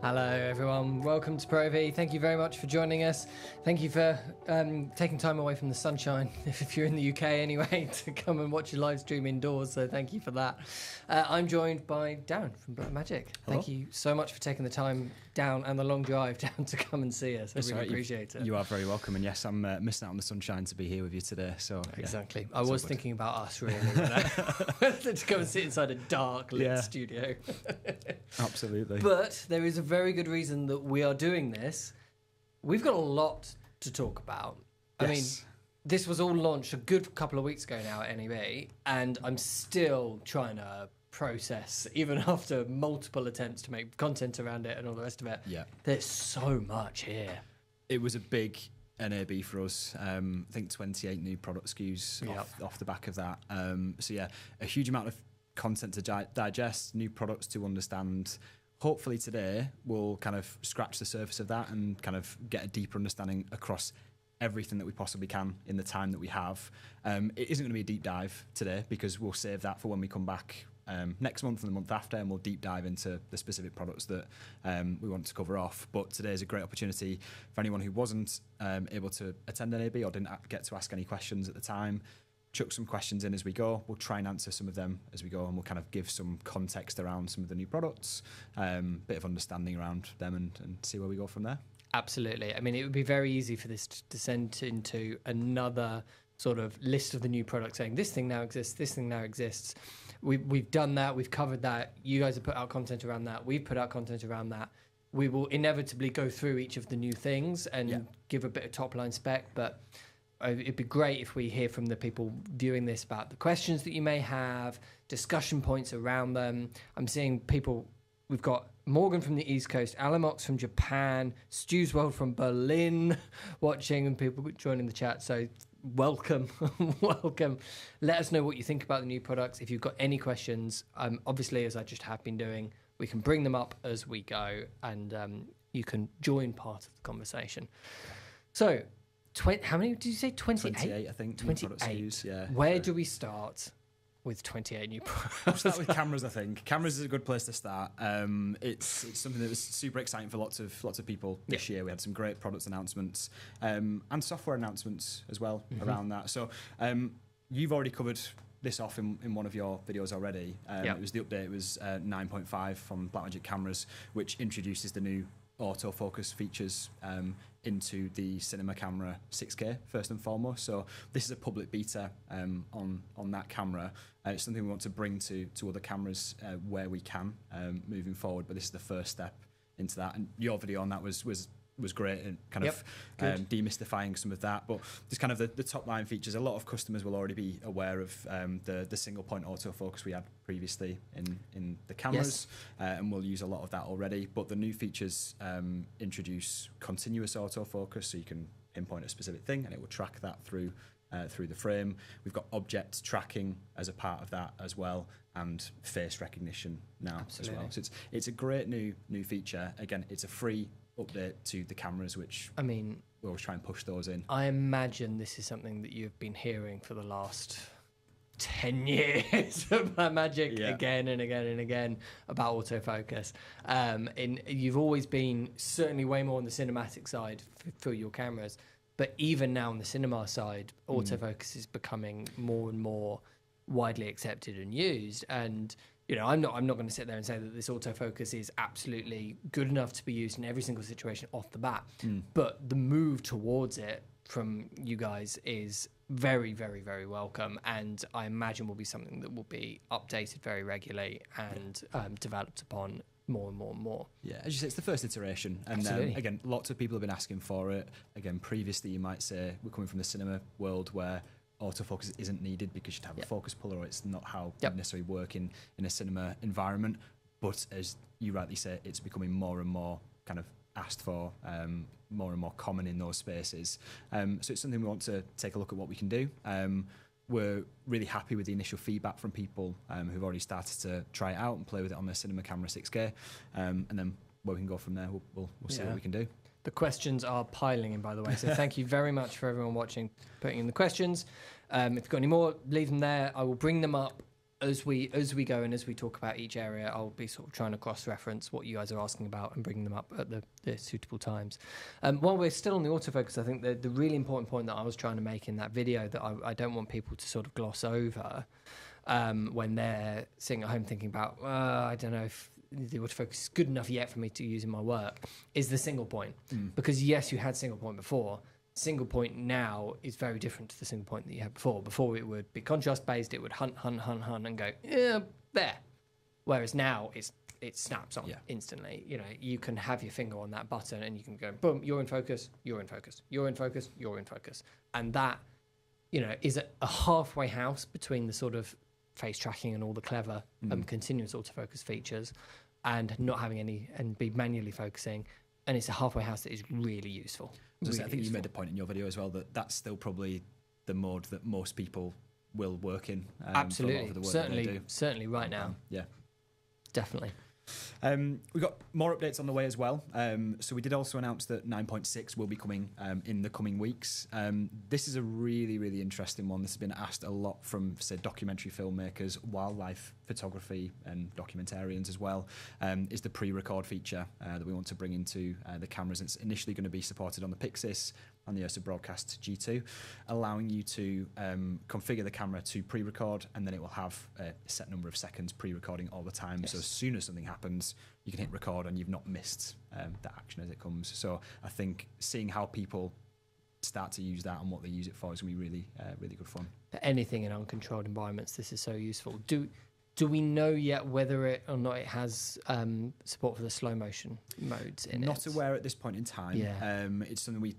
Hello everyone, welcome to ProAV. Thank you very much for joining us. Thank you for taking time away from the sunshine, if you're in the UK anyway, to come and watch your live stream indoors, so thank you for that. I'm joined by Darren from Blackmagic. Hello. Thank you so much for taking the time down and the long drive down to come and see us. I really appreciate it. You are very welcome, and yes, I'm missing out on the sunshine to be here with you today. So exactly, yeah, I was thinking about us really, to come and sit inside a dark lit studio. Absolutely. But there is a very good reason that we are doing this. We've got a lot to talk about. Yes. I mean, this was all launched a good couple of weeks ago now at NAB, and I'm still trying to process, even after multiple attempts to make content around it and all the rest of it. Yeah. There's so much here. It was a big NAB for us. I think 28 new product SKUs off the back of that. So yeah, a huge amount of content to digest, new products to understand. Hopefully today we'll kind of scratch the surface of that and kind of get a deeper understanding across everything that we possibly can in the time that we have. It isn't going to be a deep dive today because we'll save that for when we come back next month and the month after, and we'll deep dive into the specific products that we want to cover off. But today is a great opportunity for anyone who wasn't able to attend NAB or didn't get to ask any questions at the time. Chuck some questions in as we go. We'll try and answer some of them as we go, and we'll kind of give some context around some of the new products, bit of understanding around them, and see where we go from there. Absolutely. I mean, it would be very easy for this to descend into another sort of list of the new products saying this thing now exists, this thing now exists. We've done that, we've covered that. You guys have put out content around that. We've put out content around that. We will inevitably go through each of the new things and give a bit of top line spec, but it'd be great if we hear from the people viewing this about the questions that you may have, discussion points around them. I'm seeing people, we've got Morgan from the East Coast, Alamox from Japan, Stu's World from Berlin watching, and people joining the chat. So welcome, welcome. Let us know what you think about the new products. If you've got any questions, obviously, as I just have been doing, we can bring them up as we go, and you can join part of the conversation. So, how many did you say? 28? 28, I think. 28. Yeah. Where do we start with 28 new products? We'll start with cameras, I think. Cameras is a good place to start. It's something that was super exciting for lots of people this year. We had some great products announcements and software announcements as well around that. So you've already covered this off in one of your videos already. It was the update. It was 9.5 from Blackmagic cameras, which introduces the new autofocus features into the cinema camera 6K first and foremost. So this is a public beta on that camera. It's something we want to bring to other cameras where we can moving forward, but this is the first step into that. And your video on that was great and kind of demystifying some of that. But just kind of the top line features, a lot of customers will already be aware of the single point autofocus we had previously in the cameras, and we'll use a lot of that already. But the new features introduce continuous autofocus, so you can pinpoint a specific thing and it will track that through the frame. We've got object tracking as a part of that as well, and face recognition now as well. So it's a great new feature. Again, it's a free update to the cameras, which I mean, we'll always try and push those in. I imagine this is something that you've been hearing for the last 10 years about Magic again and again and again about autofocus. You've always been certainly way more on the cinematic side for your cameras, but even now on the cinema side, autofocus is becoming more and more widely accepted and used. And you know, I'm not going to sit there and say that this autofocus is absolutely good enough to be used in every single situation off the bat. But the move towards it from you guys is very, very, very welcome, and I imagine will be something that will be updated very regularly and developed upon more and more and more. Yeah, as you say, it's the first iteration, and again, lots of people have been asking for it. Again, previously you might say we're coming from the cinema world where autofocus isn't needed because you'd have a focus puller, or it's not how it necessarily work in a cinema environment. But as you rightly say, it's becoming more and more kind of asked for, more and more common in those spaces. So it's something we want to take a look at what we can do. We're really happy with the initial feedback from people who've already started to try it out and play with it on their cinema camera 6K, and then where we can go from there, we'll see what we can do. The questions are piling in, by the way, so thank you very much for everyone watching, putting in the questions. If you've got any more, leave them there. I will bring them up as we go and as we talk about each area, I'll be sort of trying to cross-reference what you guys are asking about and bringing them up at the suitable times. While we're still on the autofocus, I think the really important point that I was trying to make in that video that I don't want people to sort of gloss over when they're sitting at home thinking about, I don't know if the autofocus is good enough yet for me to use in my work, is the single point. Because yes, you had single point before. Single point now is very different to the single point that you had before. Before it would be contrast based, it would hunt and go, yeah, there. Whereas now it snaps on instantly. You know, you can have your finger on that button and you can go, boom, you're in focus, you're in focus, you're in focus, you're in focus. And that, you know, is a halfway house between the sort of face tracking and all the clever continuous autofocus features and not having any and be manually focusing. And it's a halfway house that is really useful. I think you made a point in your video as well that that's still probably the mode that most people will work in. Absolutely, for the work that they do. certainly right now. Yeah, definitely. We've got more updates on the way as well. So we did also announce that 9.6 will be coming in the coming weeks. This is a really, really interesting one. This has been asked a lot from, say, documentary filmmakers, wildlife photography and documentarians as well, is the pre-record feature that we want to bring into the cameras. It's initially going to be supported on the Pyxis on the ATEM Broadcast G2, allowing you to configure the camera to pre-record, and then it will have a set number of seconds pre-recording all the time. Yes. So as soon as something happens, you can hit record and you've not missed the action as it comes. So I think seeing how people start to use that and what they use it for is going to be really, really good fun. For anything in uncontrolled environments, this is so useful. Do we know yet whether it or not it has support for the slow motion modes in it? Not aware at this point in time. Yeah. It's something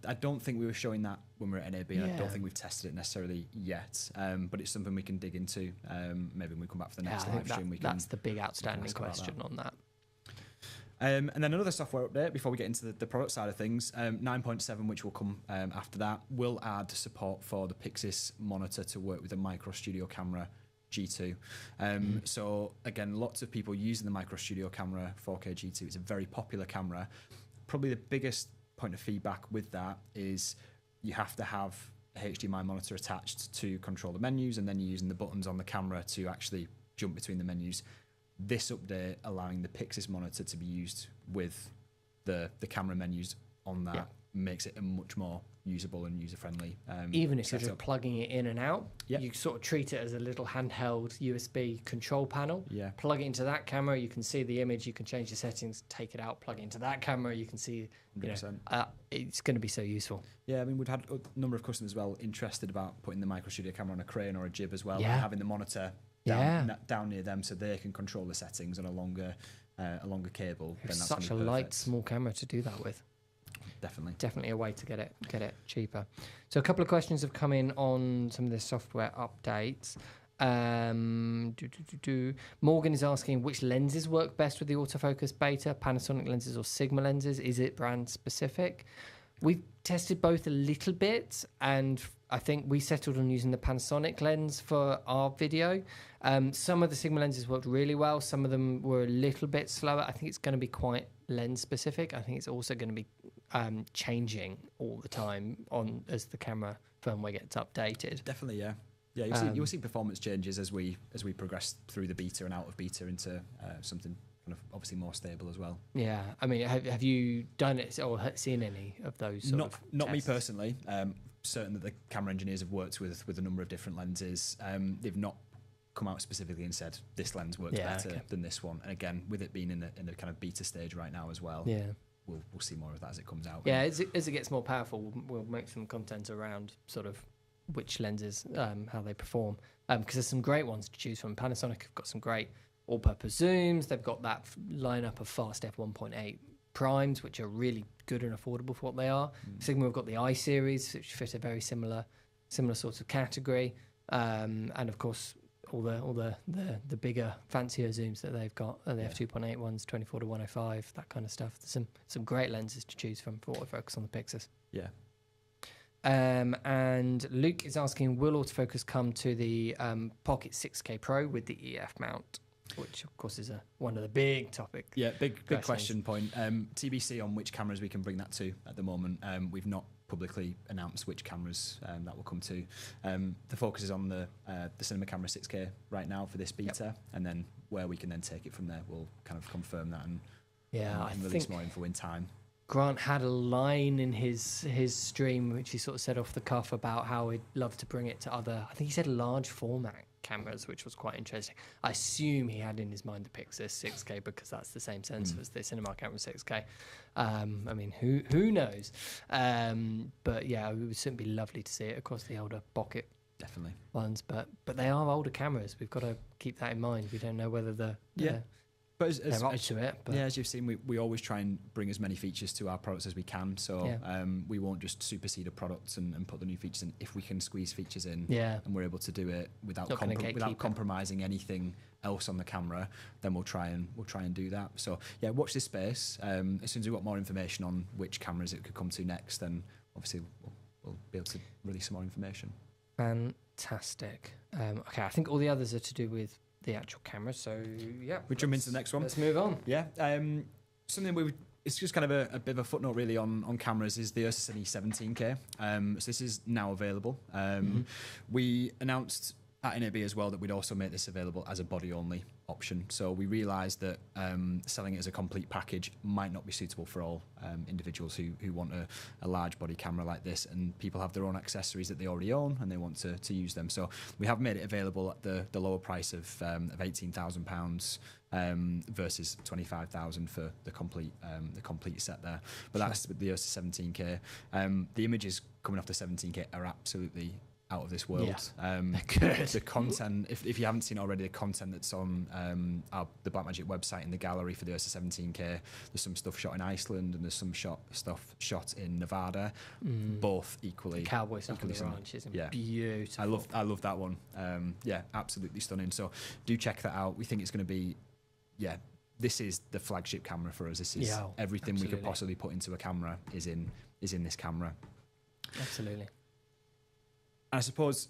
I don't think we were showing that when we were at NAB. Yeah. I don't think we've tested it necessarily yet. But it's something we can dig into. Maybe when we come back for the next live stream, that's the big outstanding question on that. And then another software update before we get into the product side of things. 9.7, which will come after that, will add support for the Pyxis monitor to work with the Micro Studio Camera G2. So again, lots of people using the Micro Studio Camera 4K G2. It's a very popular camera. Probably the biggest point of feedback with that is you have to have a HDMI monitor attached to control the menus, and then you're using the buttons on the camera to actually jump between the menus. This update allowing the Pyxis monitor to be used with the camera menus on that makes it a much more usable and user-friendly even if you're just plugging it in and out, you sort of treat it as a little handheld USB control panel. Plug it into that camera, you can see the image, you can change the settings, take it out, plug it into that camera, you can see, it's going to be so useful. I mean, we've had a number of customers as well interested about putting the Micro Studio Camera on a crane or a jib as well, and having the monitor down near them so they can control the settings on a longer cable. It's such a light, small camera to do that with. Definitely a way to get it cheaper. So a couple of questions have come in on some of the software updates. Morgan is asking which lenses work best with the autofocus beta, Panasonic lenses or Sigma lenses? Is it brand specific? We've tested both a little bit, and I think we settled on using the Panasonic lens for our video. Some of the Sigma lenses worked really well. Some of them were a little bit slower. I think it's going to be quite lens specific. I think it's also going to be changing all the time as the camera firmware gets updated. Definitely, yeah. You'll see performance changes as we progress through the beta and out of beta into something kind of obviously more stable as well. Yeah, I mean, have you done it or seen any of those? Not me personally. Certain that the camera engineers have worked with a number of different lenses. They've not come out specifically and said this lens works better than this one. And again, with it being in the kind of beta stage right now as well. Yeah. We'll see more of that as it comes out. Yeah, as it gets more powerful, we'll make some content around sort of which lenses, how they perform. Because there's some great ones to choose from. Panasonic have got some great all-purpose zooms. They've got that lineup of fast f1.8 primes, which are really good and affordable for what they are. Sigma have got the I series, which fit a very similar sort of category. And of course, all the bigger, fancier zooms that they've got, the f2.8 ones, 24 to 105, that kind of stuff. There's some great lenses to choose from for autofocus on the Pyxis. Yeah. And Luke is asking, will autofocus come to the Pocket 6K Pro with the EF mount? Which, of course, is one of the big topics. Yeah, big question point. TBC on which cameras we can bring that to at the moment. We've not publicly announce which cameras that will come to. The focus is on the cinema camera 6K right now for this beta, and then where we can then take it from there, we'll kind of confirm that and release more info in time. Grant had a line in his stream which he sort of said off the cuff about how he'd love to bring it to other, I think he said large format cameras, which was quite interesting. I assume he had in his mind the Pyxis 6K because that's the same sensor as the cinema camera 6K. I mean, who knows? But yeah, it would certainly be lovely to see it across the older pocket definitely ones. But they are older cameras. We've got to keep that in mind. We don't know whether they're But they're up to it. But as you've seen, we always try and bring as many features to our products as we can. So we won't just supersede a product and put the new features in. If we can squeeze features in and we're able to do it without compromising anything else on the camera, then we'll try and do that. So yeah, watch this space. As soon as we've got more information on which cameras it could come to next, then obviously we'll be able to release some more information. Fantastic. Okay, I think all the others are to do with the actual camera, so yeah, we jump into the next one. Let's move on. Something it's just kind of a bit of a footnote really on cameras is the Ursa Cine 17K. So this is now available. We announced at NAB as well that we'd also make this available as a body only option. So we realised that selling it as a complete package might not be suitable for all individuals who want a large body camera like this, and people have their own accessories that they already own and they want to use them. So we have made it available at the lower price of £18,000 versus 25,000 for the complete set there. But that's the Ursa 17K. The images coming off the 17K are absolutely out of this world. The content, if you haven't seen already, the content that's on the Blackmagic website in the gallery for the Ursa 17K, there's some stuff shot in Iceland and there's some stuff shot in Nevada, both equally. The cowboy stuff on the ranch is beautiful. I love that one. Absolutely stunning. So do check that out. We think it's going to be, this is the flagship camera for us. This is everything we could possibly put into a camera is in this camera. Absolutely. And I suppose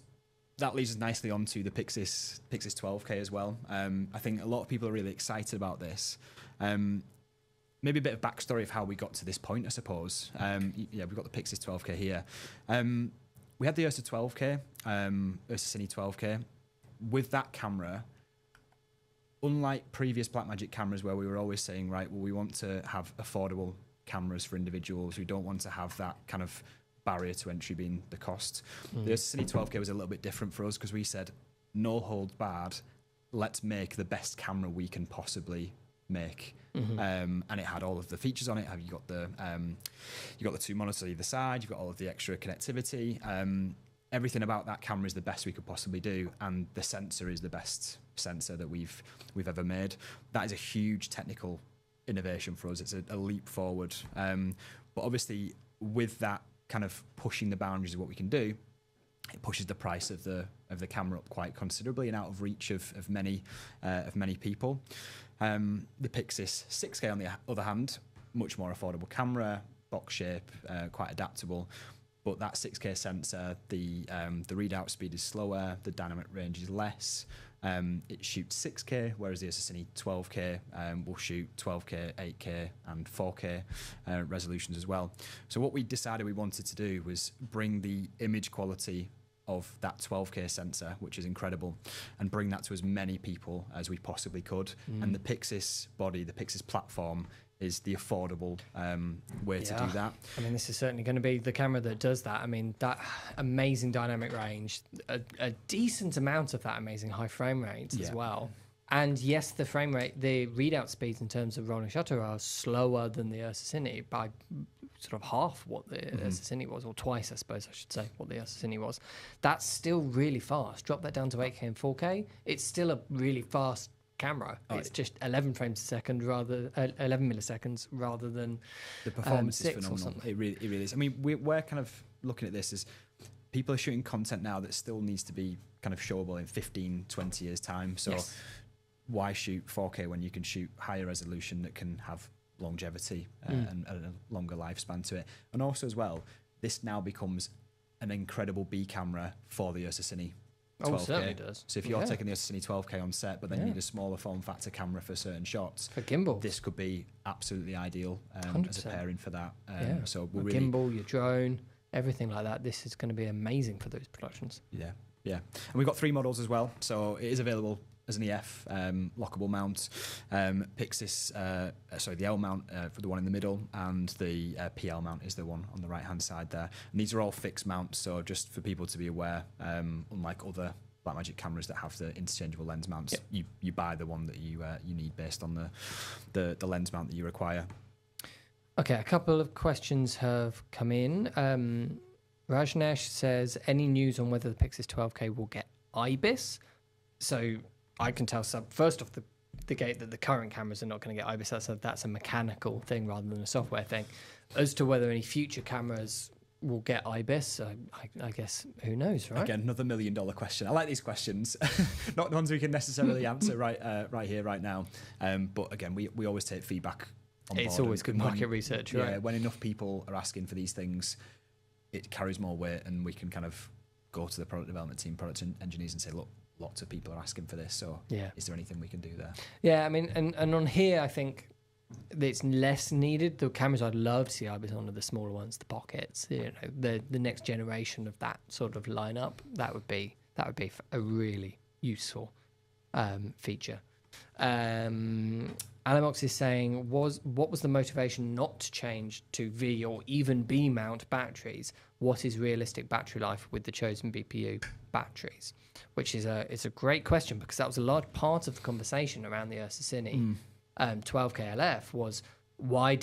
that leads us nicely onto the Pyxis 12K as well. I think a lot of people are really excited about this. Maybe a bit of backstory of how we got to this point, I suppose. We've got the Pyxis 12K here. We had the Ursa 12K, Ursa Cine 12K. With that camera, unlike previous Blackmagic cameras where we were always saying, right, well, we want to have affordable cameras for individuals. We don't want to have that kind of barrier to entry being the cost. The Ursa Cine 12K was a little bit different for us because we said, no holds barred, let's make the best camera we can possibly make. And it had all of the features on it. You got the two monitors either side, you've got all of the extra connectivity. Everything about that camera is the best we could possibly do, and the sensor is the best sensor that we've ever made. That is a huge technical innovation for us. It's a leap forward. But obviously with that kind of pushing the boundaries of what we can do, it pushes the price of the camera up quite considerably and out of reach of many people. The Pyxis 6K on the other hand, much more affordable camera, box shape, quite adaptable. But that 6K sensor, the readout speed is slower, the dynamic range is less. It shoots 6K, whereas the Ursa Cine 12K will shoot 12K, 8K, and 4K resolutions as well. So what we decided we wanted to do was bring the image quality of that 12K sensor, which is incredible, and bring that to as many people as we possibly could. And the Pyxis body, the Pyxis platform, is the affordable way to do that. I mean, this is certainly going to be the camera that does that. I mean, that amazing dynamic range, a decent amount of that amazing high frame rate as well. And yes, the frame rate, the readout speeds in terms of rolling shutter are slower than the Ursa Cine by sort of half what the Ursa Cine was, or twice, I suppose I should say, what the Ursa Cine was. That's still really fast. Drop that down to 8K and 4K, it's still a really fast camera. It's just 11 frames a second 11 milliseconds rather than the performance is phenomenal. It really is. I mean, we're kind of looking at this as people are shooting content now that still needs to be kind of showable in 15, 20 years time. So why shoot 4K when you can shoot higher resolution that can have longevity and a longer lifespan to it? And also as well, this now becomes an incredible B camera for the Ursa Cine 12K. Oh, it certainly does. So if you're taking the Ursa Cine 12K on set, but then you need a smaller form factor camera for certain shots, for gimbal, this could be absolutely ideal as a pairing for that. So gimbal, your drone, everything like that. This is going to be amazing for those productions. Yeah, yeah. And we've got 3 models as well, so it is available as an EF lockable mount. Pyxis, sorry, the L mount for the one in the middle, and the PL mount is the one on the right-hand side there. And these are all fixed mounts, so just for people to be aware, unlike other Blackmagic cameras that have the interchangeable lens mounts, you buy the one that you need based on the lens mount that you require. Okay, a couple of questions have come in. Rajnesh says, any news on whether the Pyxis 12K will get IBIS? So I can tell first off the gate that the current cameras are not going to get IBIS. That's a mechanical thing rather than a software thing. As to whether any future cameras will get IBIS, I guess who knows, right? Again, another $1 million question. I like these questions, not the ones we can necessarily answer right here, right now. But again, we always take feedback on board. It's always good market research, right? Yeah, when enough people are asking for these things, it carries more weight, and we can kind of go to the product development team, product engineers, and say, look, lots of people are asking for this, so is there anything we can do there? Yeah, I mean, and on here, I think it's less needed. The cameras I'd love to see IBIS on are the smaller ones, the pockets, the next generation of that sort of lineup. That would be a really useful feature. Alamox is saying, what was the motivation not to change to V or even B mount batteries? What is realistic battery life with the chosen BPU batteries? Which is it's a great question, because that was a large part of the conversation around the Ursa Cine 12K LF was why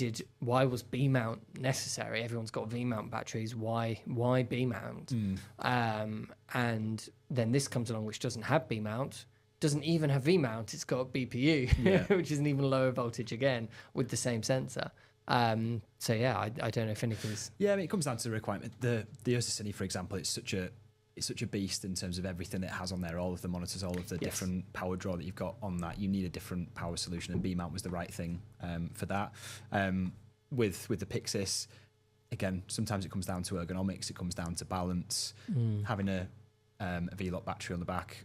was B mount necessary? Everyone's got V mount batteries. Why B mount? And then this comes along, which doesn't have B mount. Doesn't even have V mount. It's got BPU, which is an even lower voltage again with the same sensor. So yeah, I don't know if anything's. Yeah, I mean, it comes down to the requirement. The Ursa Cine, for example, it's such a beast in terms of everything it has on there, all of the monitors, all of the different power draw that you've got on that. You need a different power solution, and B mount was the right thing for that. With the Pyxis, again, sometimes it comes down to ergonomics. It comes down to balance. Having a V-lock battery on the back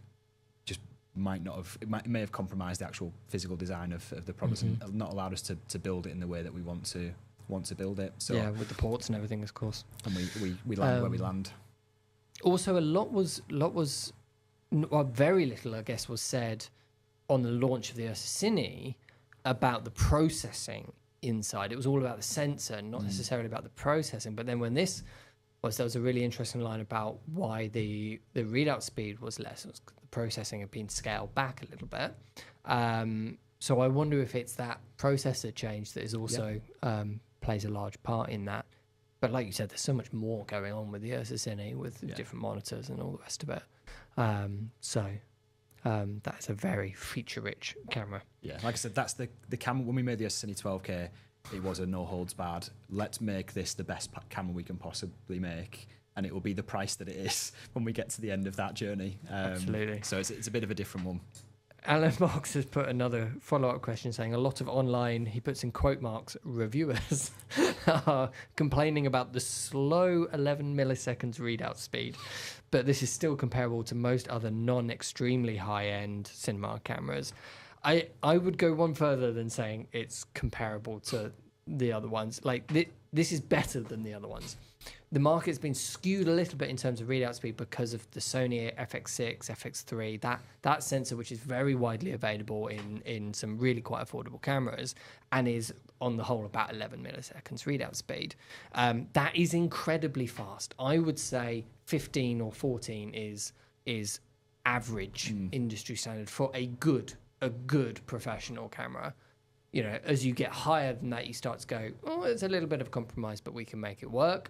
just might not have. It may have compromised the actual physical design of the products and not allowed us to build it in the way that we want to build it. So yeah, with the ports and everything, of course. And we land where we land. Also, very little, I guess, was said on the launch of the Ursa Cine about the processing inside. It was all about the sensor, not necessarily about the processing. But then when there was a really interesting line about why the readout speed was less. It was the processing had been scaled back a little bit. So I wonder if it's that processor change that is also plays a large part in that. But like you said, there's so much more going on with the Ursa Cine with different monitors and all the rest of it. So that's a very feature-rich camera. Yeah, like I said, that's the camera. When we made the Ursa Cine 12K, it was a no holds barred. Let's make this the best camera we can possibly make, and it will be the price that it is when we get to the end of that journey. Absolutely. So it's a bit of a different one. Alan Marks has put another follow-up question saying a lot of online, he puts in quote marks, reviewers are complaining about the slow 11 milliseconds readout speed, but this is still comparable to most other non-extremely high-end cinema cameras. I would go one further than saying it's comparable to the other ones. Like, this is better than the other ones. The market's been skewed a little bit in terms of readout speed because of the Sony FX6, FX3, that sensor, which is very widely available in some really quite affordable cameras and is, on the whole, about 11 milliseconds readout speed. That is incredibly fast. I would say 15 or 14 is average industry standard for a good professional camera. You know, as you get higher than that, you start to go, oh, it's a little bit of compromise, but we can make it work.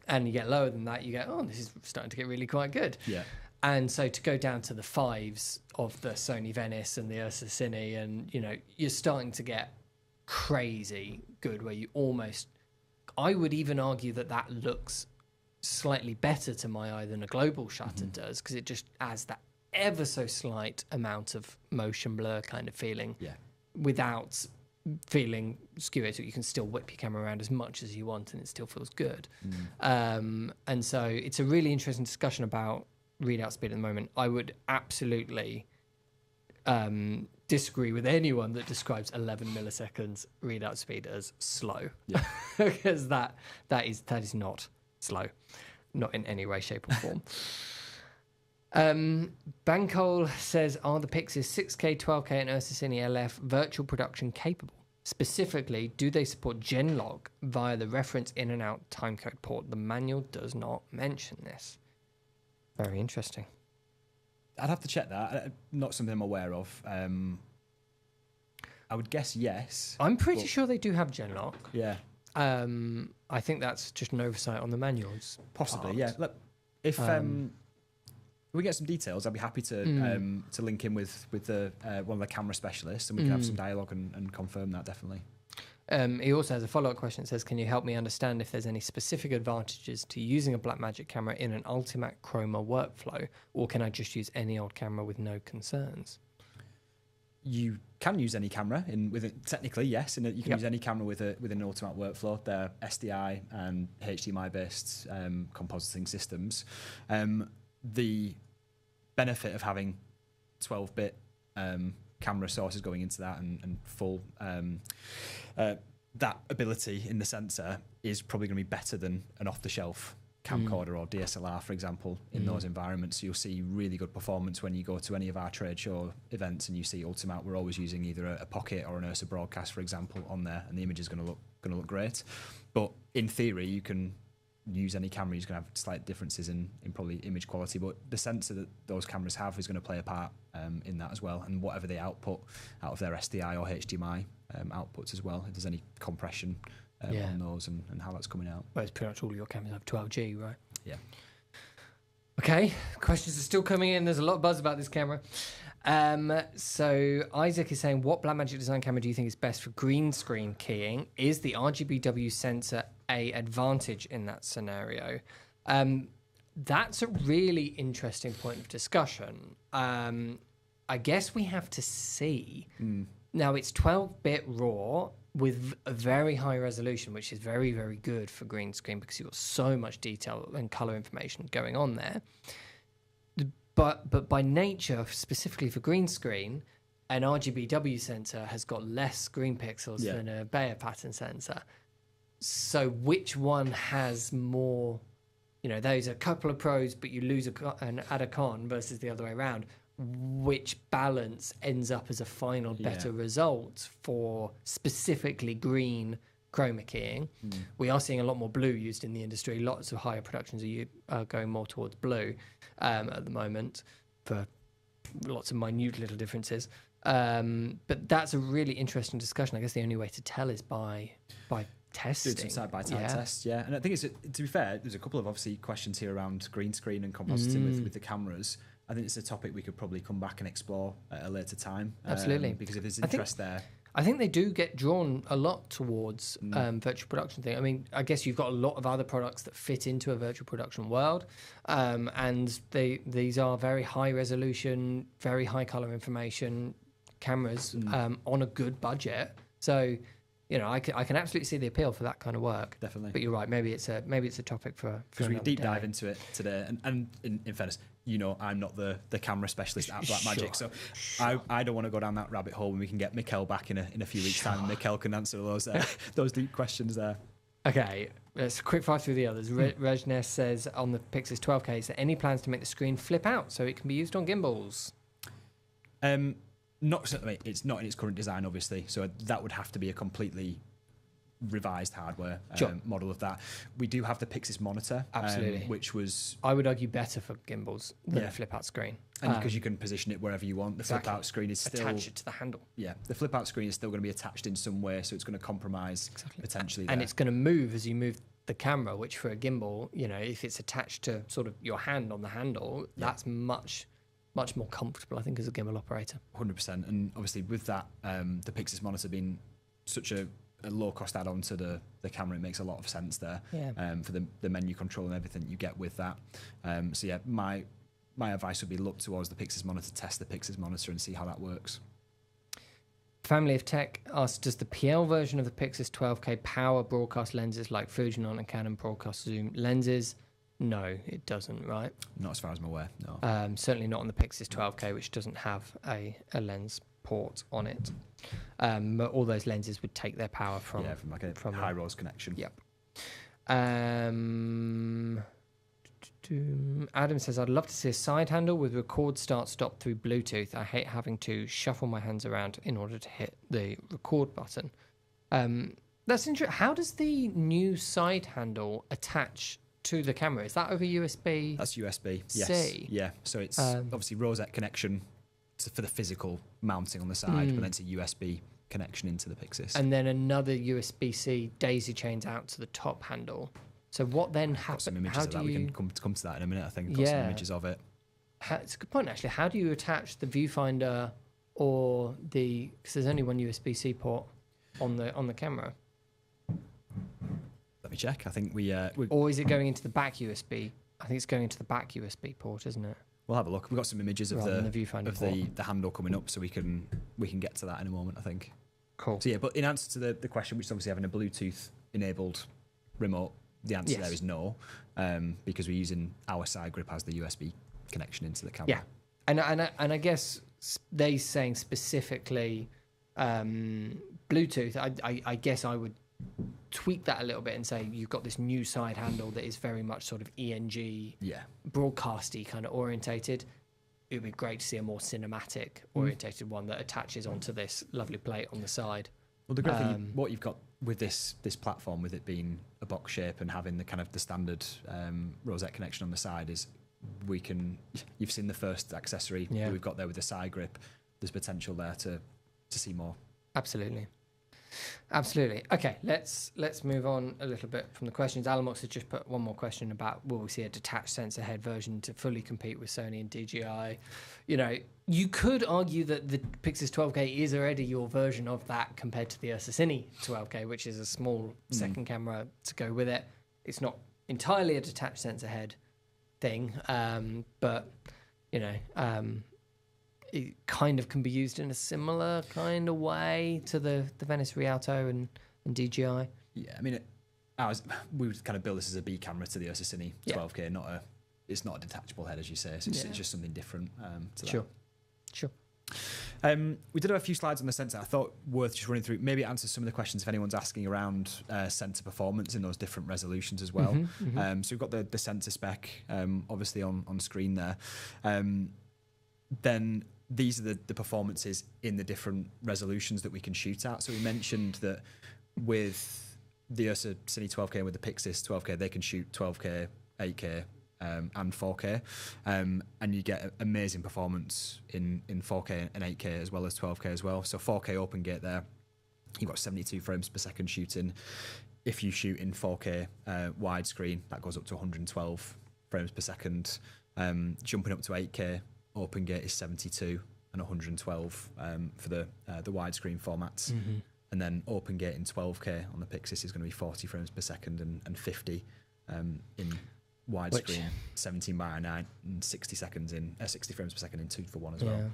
And you get lower than that, you go, oh, this is starting to get really quite good. Yeah. And so to go down to the 5s of the Sony Venice and the Ursa Cine, and, you know, you're starting to get crazy good where you almost, I would even argue that looks slightly better to my eye than a global shutter does, because it just adds that ever so slight amount of motion blur kind of feeling. Yeah. Without feeling skewered, so you can still whip your camera around as much as you want and it still feels good. And so it's a really interesting discussion about readout speed at the moment. I would absolutely disagree with anyone that describes 11 milliseconds readout speed as slow. Yeah. Because that is not slow, not in any way, shape or form. Bankole says, are the Pyxis 6K, 12K and Ursa Cine LF virtual production capable? Specifically, do they support Genlog via the reference in and out timecode port? The manual does not mention this. Very interesting. I'd have to check that. Not something I'm aware of. I would guess yes. I'm pretty sure they do have Genlock. Yeah. I think that's just an oversight on the manuals. Possibly, yeah. Look, if we get some details, I'd be happy to link in with the one of the camera specialists, and we can have some dialogue and confirm that, definitely. He also has a follow-up question that says, can you help me understand if there's any specific advantages to using a Blackmagic camera in an Ultimate Chroma workflow, or can I just use any old camera with no concerns? You can use any camera with it. Technically, yes, and you can use any camera with an Ultimate workflow. They're SDI and HDMI-based compositing systems. The benefit of having 12-bit camera sources going into that and full that ability in the sensor is probably going to be better than an off-the-shelf camcorder or DSLR, for example, in those environments. So you'll see really good performance when you go to any of our trade show events and you see Ultimate. We're always using either a Pocket or an Ursa Broadcast, for example, on there, and the image is going to look great. But in theory, you can use any camera. You're going to have slight differences in probably image quality, but the sensor that those cameras have is going to play a part in that as well, and whatever they output out of their SDI or HDMI outputs as well, if there's any compression on those and how that's coming out. Well, it's pretty much all your cameras have 12G, right? Yeah. Okay, questions are still coming in. There's a lot of buzz about this camera. So Isaac is saying, what Blackmagic design camera do you think is best for green screen keying? Is the RGBW sensor a advantage in that scenario? That's a really interesting point of discussion. I guess we have to see. Now, it's 12-bit RAW with a very high resolution, which is very, very good for green screen because you've got so much detail and color information going on there. But by nature, specifically for green screen, an RGBW sensor has got less screen pixels than a Bayer pattern sensor. So which one has more, there's a couple of pros, but you lose and add a con versus the other way around. Which balance ends up as a final better result for specifically green chroma keying? We are seeing a lot more blue used in the industry. Lots of higher productions are going more towards blue at the moment for lots of minute little differences. But that's a really interesting discussion. I guess the only way to tell is by testing. Do some side-by-side tests, and I think to be fair, there's a couple of obviously questions here around green screen and compositing with the cameras. I think it's a topic we could probably come back and explore at a later time. Absolutely. Because if there's interest there. I think they do get drawn a lot towards virtual production thing. I mean, I guess you've got a lot of other products that fit into a virtual production world, and these are very high resolution, very high color information cameras on a good budget. So, I can absolutely see the appeal for that kind of work. Definitely. But you're right. Maybe it's a topic for because we deep dive into it today. And in fairness, I'm not the camera specialist at Blackmagic, so I don't want to go down that rabbit hole when we can get Mikkel back in a few weeks' time. And Mikkel can answer those deep questions there. Okay, let's quick fire through the others. Rejnes says on the Pyxis 12K, is there any plans to make the screen flip out so it can be used on gimbals? It's not in its current design, obviously, so that would have to be a completely revised hardware model of that. We do have the Pyxis monitor, absolutely, which was, I would argue, better for gimbals than a flip-out screen, and because you can position it wherever you want. The flip-out screen is still attach it to the handle. Yeah, the flip-out screen is still going to be attached in some way, so it's going to compromise potentially. And it's going to move as you move the camera, which for a gimbal, if it's attached to sort of your hand on the handle, that's much more comfortable, I think, as a gimbal operator. 100%. And obviously with that, the Pyxis monitor being such a low-cost add-on to the camera, it makes a lot of sense there for the menu control and everything you get with that. My advice would be look towards the Pyxis monitor, test the Pyxis monitor and see how that works. Family of Tech asks, does the PL version of the Pyxis 12K power broadcast lenses like Fujinon and Canon broadcast zoom lenses? No, it doesn't, right? Not as far as I'm aware, no. Certainly not on the Pyxis 12K, which doesn't have a lens port on it. But all those lenses would take their power from like a high-res connection. Yep. Adam says, I'd love to see a side handle with record start stop through Bluetooth. I hate having to shuffle my hands around in order to hit the record button. That's interesting. How does the new side handle attach to the camera? Is that over USB? That's USB. Yes. C? Yeah. So it's obviously rosette connection for the physical mounting on the side, but then it's a USB connection into the Pyxis. And then another USB-C daisy chains out to the top handle. So what then happens? Some images how of do that. you... We can come to that in a minute. I think got some images of it. It's a good point, actually. How do you attach the viewfinder or the... Because there's only one USB-C port on the camera. Let me check. I think we or is it going into the back USB? I think it's going into the back USB port, isn't it? We'll have a look. We've got some images of Rather than the viewfinder of the handle coming up, so we can get to that in a moment, I think. Cool. So yeah, but in answer to the question, which is obviously having a Bluetooth enabled remote, the answer there is no, because we're using our side grip as the USB connection into the camera. Yeah, and I guess they saying specifically Bluetooth. I guess I would tweak that a little bit and say you've got this new side handle that is very much sort of ENG, broadcasty kind of orientated. It would be great to see a more cinematic orientated one that attaches onto this lovely plate on the side. Well, the great thing, what you've got with this platform, with it being a box shape and having the kind of the standard rosette connection on the side, is you've seen the first accessory that we've got there with the side grip. There's potential there to see more. Absolutely. Okay, let's move on a little bit from the questions. Alamox has just put one more question about will we see a detached sensor head version to fully compete with Sony and DJI? You know, you could argue that the Pyxis 12K is already your version of that compared to the Ursa Cine 12K, which is a small second camera to go with it. It's not entirely a detached sensor head thing, but you know, it kind of can be used in a similar kind of way to the Venice Rialto and DJI. Yeah, I mean, we would kind of build this as a B camera to the Ursa Cine 12K, it's not a detachable head, as you say, so it's just something different to that. Sure. We did have a few slides on the sensor. I thought worth just running through. Maybe answer some of the questions if anyone's asking around sensor performance in those different resolutions as well. So we've got the sensor spec, obviously on screen there. Then these are the performances in the different resolutions that we can shoot at. So we mentioned that with the Ursa Cine 12K and with the Pyxis 12K, they can shoot 12K, 8K, and 4K, and you get amazing performance in 4K and 8K as well as 12K as well. So 4K open gate there, you've got 72 frames per second shooting. If you shoot in 4K widescreen, that goes up to 112 frames per second. Jumping up to 8K, open gate is 72 and 112 for the widescreen formats. And then open gate in 12K on the Pyxis is going to be 40 frames per second and 50 in widescreen, 17:9 and 60 frames per second in 2:1 as well.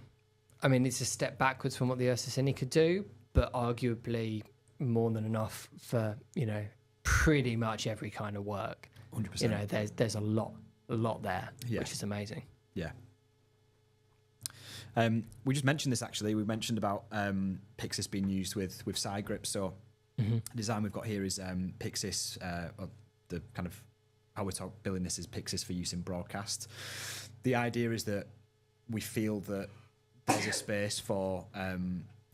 I mean, it's a step backwards from what the Ursa Cine could do, but arguably more than enough for, you know, pretty much every kind of work. 100%. You know, there's a lot there, which is amazing. Yeah. We just mentioned this actually. We mentioned about Pyxis being used with side grips. So the design we've got here is Pyxis, the kind of how we're building this is Pyxis for use in broadcast. The idea is that we feel that there's a space for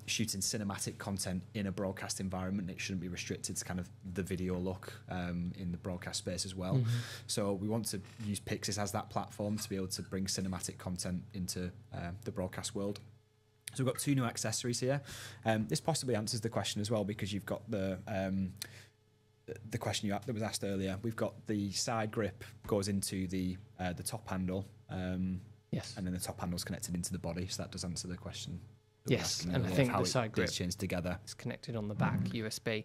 shooting cinematic content in a broadcast environment. It shouldn't be restricted to kind of the video look in the broadcast space as well. So we want to use Pyxis as that platform to be able to bring cinematic content into the broadcast world. So we've got two new accessories here. This possibly answers the question as well, because you've got the question that was asked earlier. We've got the side grip goes into the top handle. Yes. And then the top handle's connected into the body, so that does answer the question. Yes, and I think the side grip chains together. It's connected on the back USB.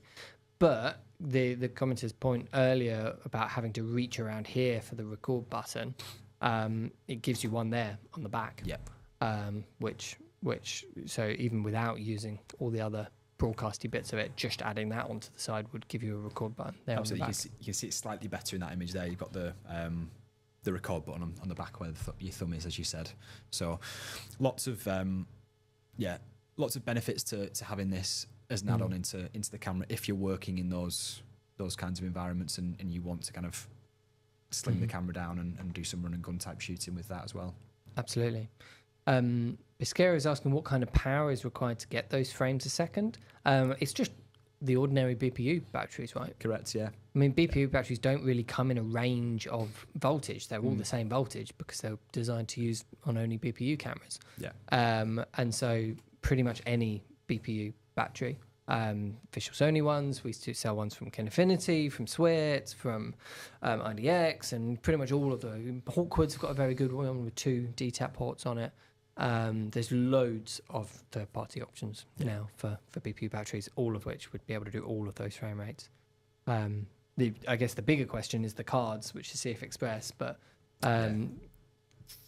But the commenter's point earlier about having to reach around here for the record button, it gives you one there on the back. Yep. Which so even without using all the other broadcasty bits of it, just adding that onto the side would give you a record button there. Absolutely, on the back. you can see it slightly better in that image there. You've got the record button on the back where your thumb is, as you said. So lots of benefits to having this as an add-on into the camera if you're working in those those kinds of environments, and you want to kind of sling the camera down and do some run and gun type shooting with that as well. Absolutely. Biscayro is asking what kind of power is required to get those frames a second. It's just the ordinary BPU batteries, right? Correct, yeah. I mean, BPU batteries don't really come in a range of voltage. They're all the same voltage because they're designed to use on only BPU cameras. Yeah. And so pretty much any BPU battery, official Sony ones, we used to sell ones from Kinefinity, from Switz, from IDX, and pretty much all of them. Hawkwood's got a very good one with 2 DTAP ports on it. There's loads of third-party options now for BPU batteries, all of which would be able to do all of those frame rates. I guess the bigger question is the cards, which is CF Express, but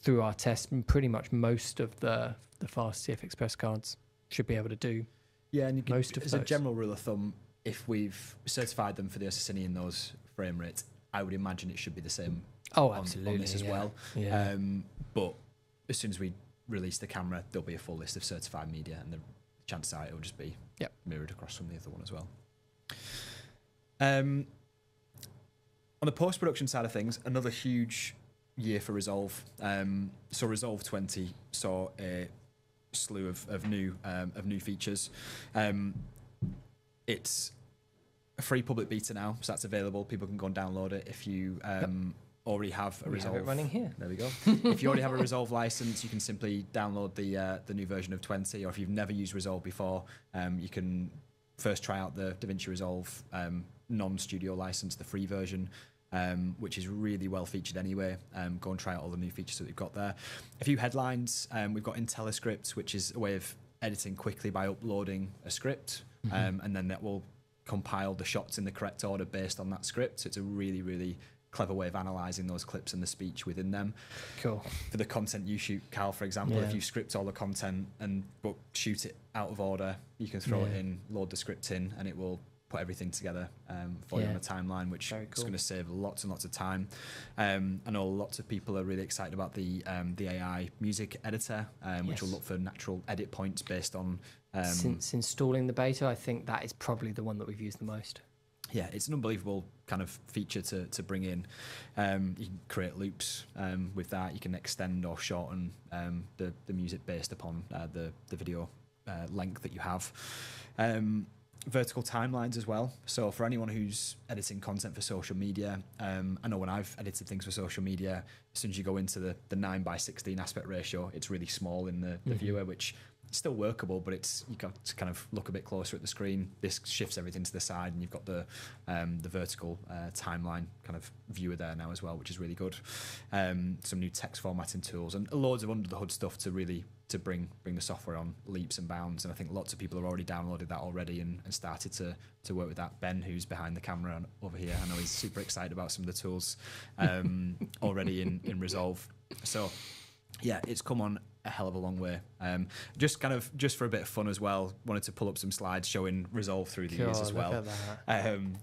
through our test, pretty much most of the fast CF Express cards should be able to do and you can, most of as those. a general rule of thumb, if we've certified them for the Assassini in those frame rates, I would imagine it should be the same on this as well. Yeah. But as soon as we release the camera, there'll be a full list of certified media, and the chances are it'll just be mirrored across from the other one as well. On the post-production side of things, another huge year for Resolve. So Resolve 20 saw a slew of new features. It's a free public beta now, so that's available. People can go and download it. If you already have a Resolve, have it running here. There we go. If you already have a Resolve license, you can simply download the new version of 20. Or if you've never used Resolve before, you can first try out the DaVinci Resolve non-studio license, the free version, which is really well featured anyway. Go and try out all the new features that we've got there. A few headlines. We've got IntelliScript, which is a way of editing quickly by uploading a script, and then that will compile the shots in the correct order based on that script. So it's a really, really clever way of analysing those clips and the speech within them. Cool. For the content you shoot, Cal, for example, if you script all the content but shoot it out of order, you can throw it in, load the script in, and it will put everything together for you on a timeline, which is going to save lots and lots of time. I know lots of people are really excited about the AI music editor, which will look for natural edit points based on... Since installing the beta, I think that is probably the one that we've used the most. Yeah, it's an unbelievable kind of feature to bring in. You can create loops with that. You can extend or shorten the music based upon the video length that you have. Vertical timelines as well. So for anyone who's editing content for social media, I know when I've edited things for social media, as soon as you go into the 9:16 aspect ratio, it's really small in the viewer, which is still workable, but you got to kind of look a bit closer at the screen. This shifts everything to the side, and you've got the vertical timeline kind of viewer there now as well, which is really good. Some new text formatting tools and loads of under the hood stuff to bring the software on leaps and bounds, and I think lots of people have already downloaded that already and started to work with that. Ben, who's behind the camera over here, I know he's super excited about some of the tools already in Resolve. So yeah, it's come on a hell of a long way. Just for a bit of fun as well, wanted to pull up some slides showing Resolve through the years as well.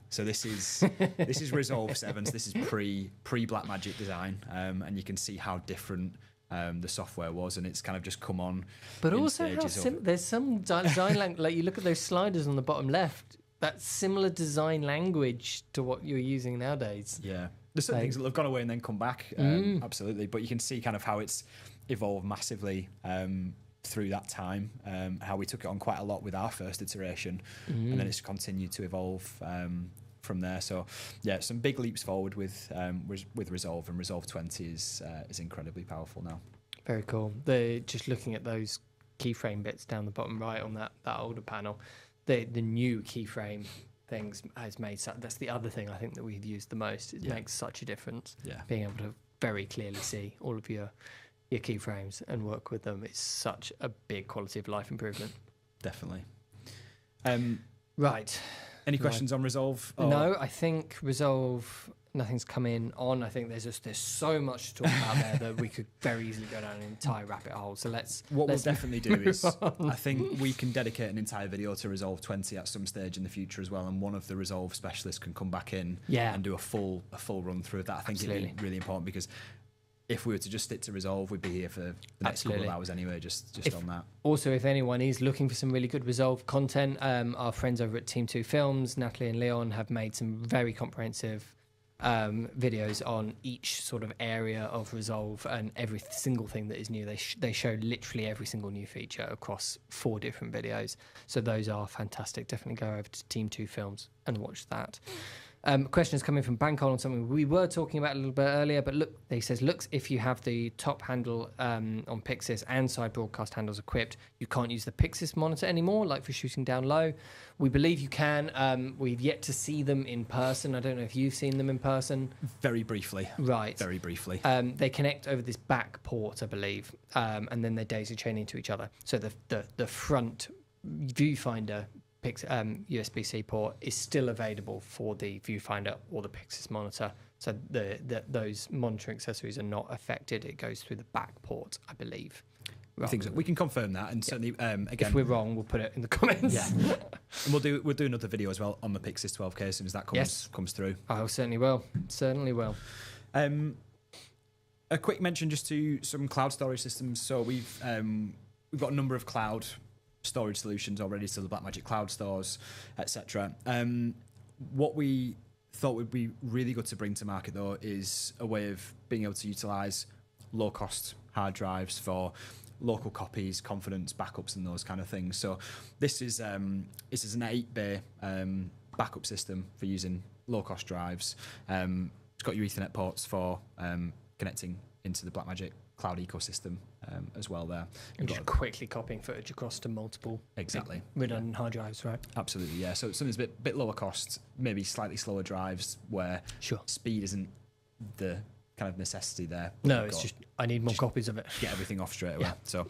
So this is Resolve 7s. This is pre Blackmagic design, and you can see how different the software was, and it's kind of just come on. But also how there's some design like you look at those sliders on the bottom left, that's similar design language to what you're using nowadays. Yeah, there's certain things that have gone away and then come back, absolutely, but you can see kind of how it's evolved massively through that time, how we took it on quite a lot with our first iteration, and then it's continued to evolve from there. So yeah, some big leaps forward with Resolve, and Resolve 20 is incredibly powerful now. Very cool. Just looking at those keyframe bits down the bottom right on that older panel, the new keyframe things has made that's the other thing I think that we've used the most. It makes such a difference. Being able to very clearly see all of your keyframes and work with them is such a big quality of life improvement. Definitely. Right. Any questions on Resolve? No, I think Resolve, nothing's come in on. I think there's so much to talk about there that we could very easily go down an entire rabbit hole. So let's we'll definitely do is I think we can dedicate an entire video to Resolve 20 at some stage in the future as well, and one of the Resolve specialists can come back in and do a full run through of that. I think it'd be really important, because if we were to just stick to Resolve, we'd be here for the next couple of hours anyway, just on that. Also, if anyone is looking for some really good Resolve content, our friends over at Team 2 Films, Natalie and Leon, have made some very comprehensive videos on each sort of area of Resolve and every single thing that is new. They show literally every single new feature across 4 different videos. So those are fantastic. Definitely go over to Team 2 Films and watch that. Questions coming from Bankole on something we were talking about a little bit earlier, but look, he says, looks if you have the top handle on Pyxis and side broadcast handles equipped, you can't use the Pyxis monitor anymore, like for shooting down low. We believe you can. We've yet to see them in person. I don't know if you've seen them in person. Very briefly. Right. Very briefly. They connect over this back port, I believe, and then they daisy chain into each other. So the front viewfinder USB-C port is still available for the viewfinder or the Pyxis monitor. So those monitoring accessories are not affected. It goes through the back port, I believe. I think so. We can confirm that, and certainly again, if we're wrong, we'll put it in the comments. Yeah, and we'll do another video as well on the Pyxis 12K as soon as that comes through. I certainly will. Certainly will. A quick mention just to some cloud storage systems. So we've got a number of cloud storage solutions already, so the Blackmagic cloud stores, etc. What we thought would be really good to bring to market though is a way of being able to utilize low cost hard drives for local copies, confidence, backups, and those kind of things. So this is an 8-bay backup system for using low cost drives. It's got your Ethernet ports for connecting into the Blackmagic cloud ecosystem as well there. And just quickly copying footage across to multiple redundant hard drives, right? Absolutely, yeah. So something's a bit lower cost, maybe slightly slower drives where speed isn't the kind of necessity there. No, it's just I need more copies of it. Get everything off straight away. Yeah. So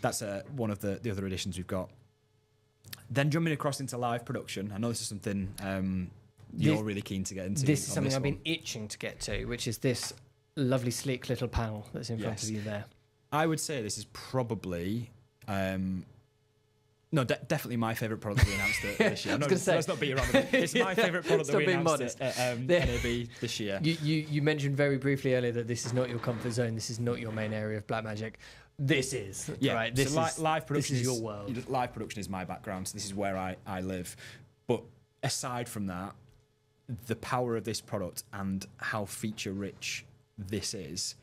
that's one of the other additions we've got. Then jumping across into live production, I know this is something you're really keen to get into. This is something I've been itching to get to, which is this lovely sleek little panel that's in front of you there. I would say this is probably definitely my favourite product that we announced this year. Let's not beat around with it. It's my favourite product that we announced at NAB this year. You mentioned very briefly earlier that this is not your comfort zone. This is not your main area of Blackmagic. This is, right? This is live production. This is your world. Live production is my background, so this is where I live. But aside from that, the power of this product and how feature rich this is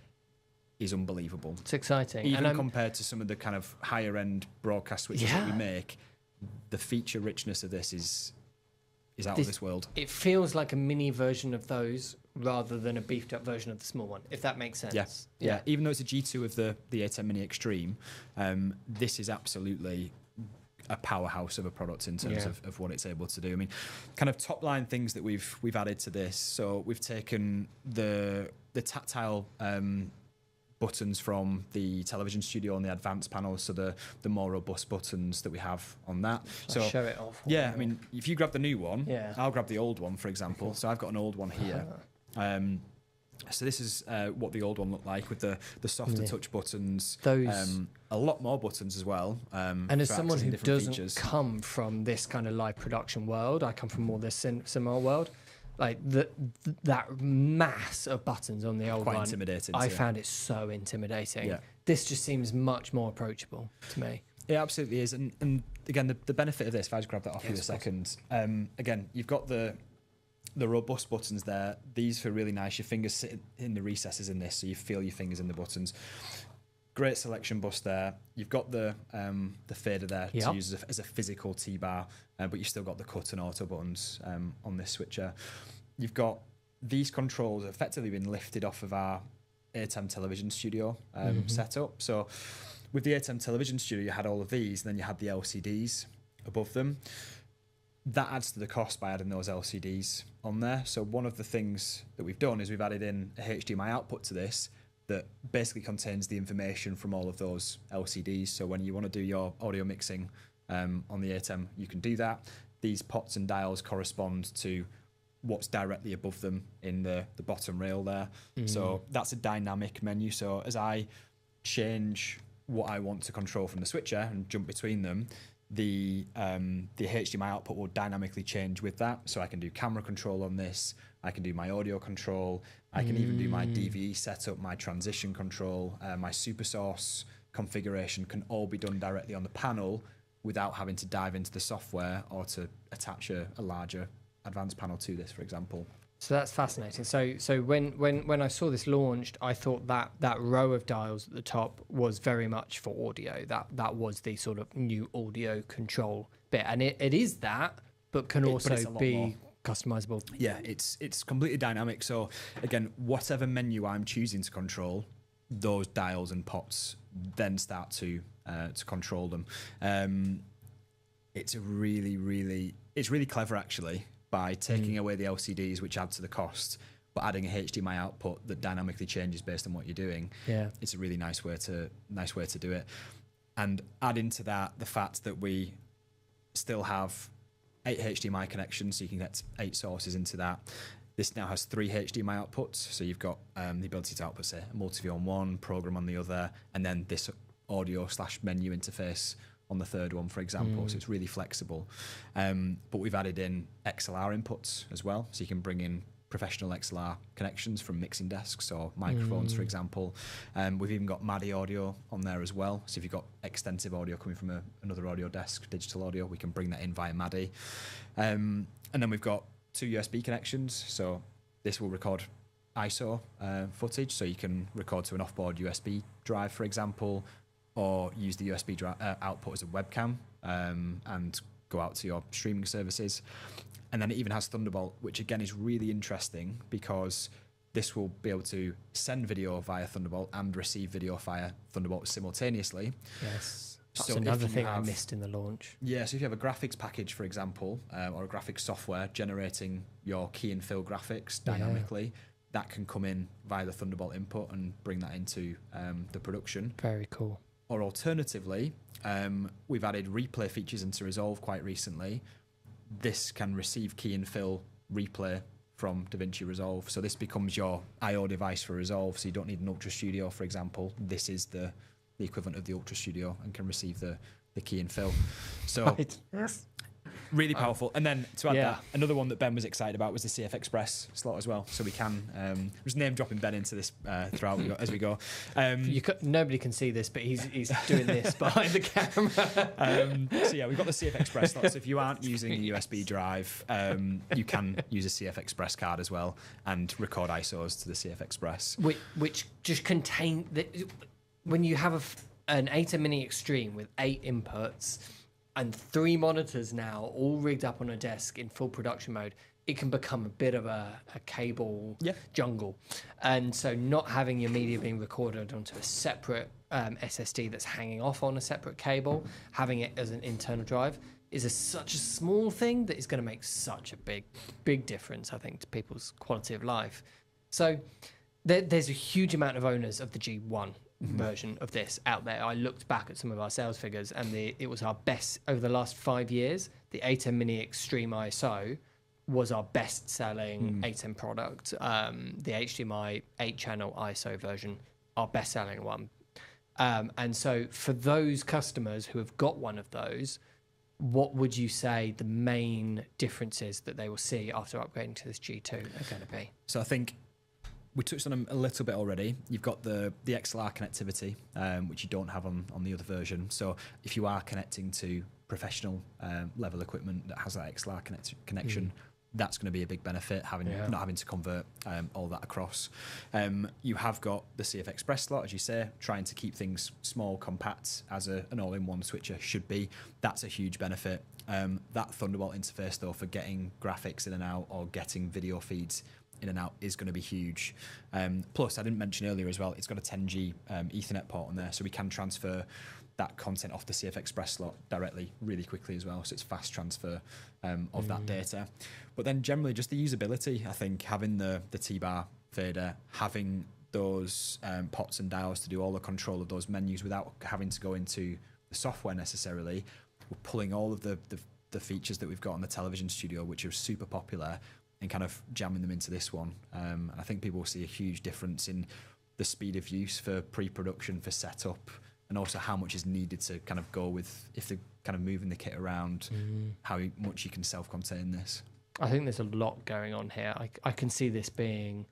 unbelievable. It's exciting. Even compared to some of the kind of higher end broadcast switches that we make, the feature richness of this is out of this world. It feels like a mini version of those rather than a beefed up version of the small one, if that makes sense. Yeah. Even though it's a G2 of the ATEM Mini Extreme, this is absolutely a powerhouse of a product in terms of what it's able to do. I mean, kind of top line things that we've added to this. So we've taken the tactile buttons from the television studio on the advanced panels, so the more robust buttons that we have on that. So I'll show it off. Yeah, I mean, if you grab the new one, I'll grab the old one, for example. So I've got an old one here. So this is what the old one looked like with the softer touch buttons. Those a lot more buttons as well. And as someone who doesn't come from this kind of live production world, I come from more this cinema world. Like that mass of buttons on the old one, intimidating. I found it so intimidating. Yeah. This just seems much more approachable to me. It absolutely is. And again, the benefit of this, if I just grab that off you a second, again, you've got the robust buttons there. These feel really nice. Your fingers sit in the recesses in this, so you feel your fingers in the buttons. Great selection bus there. You've got the fader there to use as a physical T-bar, but you've still got the cut and auto buttons on this switcher. You've got these controls effectively been lifted off of our ATEM television studio setup. So with the ATEM television studio, you had all of these, and then you had the LCDs above them. That adds to the cost by adding those LCDs on there. So one of the things that we've done is we've added in a HDMI output to this that basically contains the information from all of those LCDs. So when you want to do your audio mixing on the ATEM, you can do that. These pots and dials correspond to what's directly above them in the bottom rail there. So that's a dynamic menu. So as I change what I want to control from the switcher and jump between them, the HDMI output will dynamically change with that. So I can do camera control on this. I can do my audio control. I can even do my DVE setup, my transition control, my super source configuration can all be done directly on the panel without having to dive into the software or to attach a larger advanced panel to this, for example. So that's fascinating. So when I saw this launched, I thought that row of dials at the top was very much for audio. That was the sort of new audio control bit, and it is that, but can also be customizable. Yeah, it's completely dynamic. So again, whatever menu I'm choosing to control, those dials and pots then start to control them. It's really clever actually, by taking away the LCDs, which add to the cost, but adding a HDMI output that dynamically changes based on what you're doing. Yeah, it's a really nice way to do it. And add into that the fact that we still have 8 HDMI connections, so you can get 8 sources into that. This now has 3 HDMI outputs, so you've got the ability to output, say, a multi-view on one, program on the other, and then this audio/menu interface on the third one, for example. So it's really flexible. But we've added in XLR inputs as well, so you can bring in professional XLR connections from mixing desks or microphones, for example. We've even got MADI audio on there as well, so if you've got extensive audio coming from another audio desk, digital audio, we can bring that in via MADI. And then we've got 2 USB connections, so this will record ISO footage, so you can record to an off-board USB drive, for example, or use the USB output as a webcam and go out to your streaming services. And then it even has Thunderbolt, which again is really interesting because this will be able to send video via Thunderbolt and receive video via Thunderbolt simultaneously. Yes. That's another thing I missed in the launch. Yeah, so if you have a graphics package, for example, or a graphics software generating your key and fill graphics dynamically, that can come in via the Thunderbolt input and bring that into the production. Very cool. Or alternatively, we've added replay features into Resolve quite recently. This can receive key and fill replay from DaVinci Resolve. So this becomes your I/O device for Resolve. So you don't need an Ultra Studio, for example. This is the equivalent of the Ultra Studio and can receive the key and fill. So really powerful. And then to add that, another one that Ben was excited about was the CF Express slot as well. So we can just name dropping Ben into this throughout as we go. Nobody can see this, but he's doing this behind the camera. So yeah, we've got the CF Express slot. So if you aren't using a USB drive, you can use a CF Express card as well and record ISOs to the CF Express, which just contain when you have an ATEM Mini Extreme with 8 inputs and 3 monitors now all rigged up on a desk in full production mode, it can become a bit of a cable jungle. And so not having your media being recorded onto a separate SSD that's hanging off on a separate cable, having it as an internal drive is such a small thing that is going to make such a big difference, I think, to people's quality of life. So there's a huge amount of owners of the G1 version of this out there. I looked back at some of our sales figures and it was our best over the last 5 years. The ATEM Mini Extreme ISO was our best selling ATEM product. The HDMI 8-channel ISO version, our best selling one. And so for those customers who have got one of those, what would you say the main differences that they will see after upgrading to this G2 are going to be? So I think we touched on them a little bit already. You've got the XLR connectivity, which you don't have on the other version. So if you are connecting to professional level equipment that has that XLR connection, that's going to be a big benefit, not having to convert all that across. You have got the CF Express slot, as you say, trying to keep things small, compact, as an all-in-one switcher should be. That's a huge benefit. That Thunderbolt interface, though, for getting graphics in and out or getting video feeds in and out is going to be huge. Plus, I didn't mention earlier as well, it's got a 10G Ethernet port on there, so we can transfer that content off the CF Express slot directly really quickly as well, so it's fast transfer of that data. But then generally just the usability, I think, having the T-bar fader, having those pots and dials to do all the control of those menus without having to go into the software necessarily. We're pulling all of the features that we've got on the television studio, which are super popular, and kind of jamming them into this one. And I think people will see a huge difference in the speed of use for pre-production, for setup, and also how much is needed to kind of go with if they're kind of moving the kit around, how much you can self-contain this. I think there's a lot going on here. I can see this being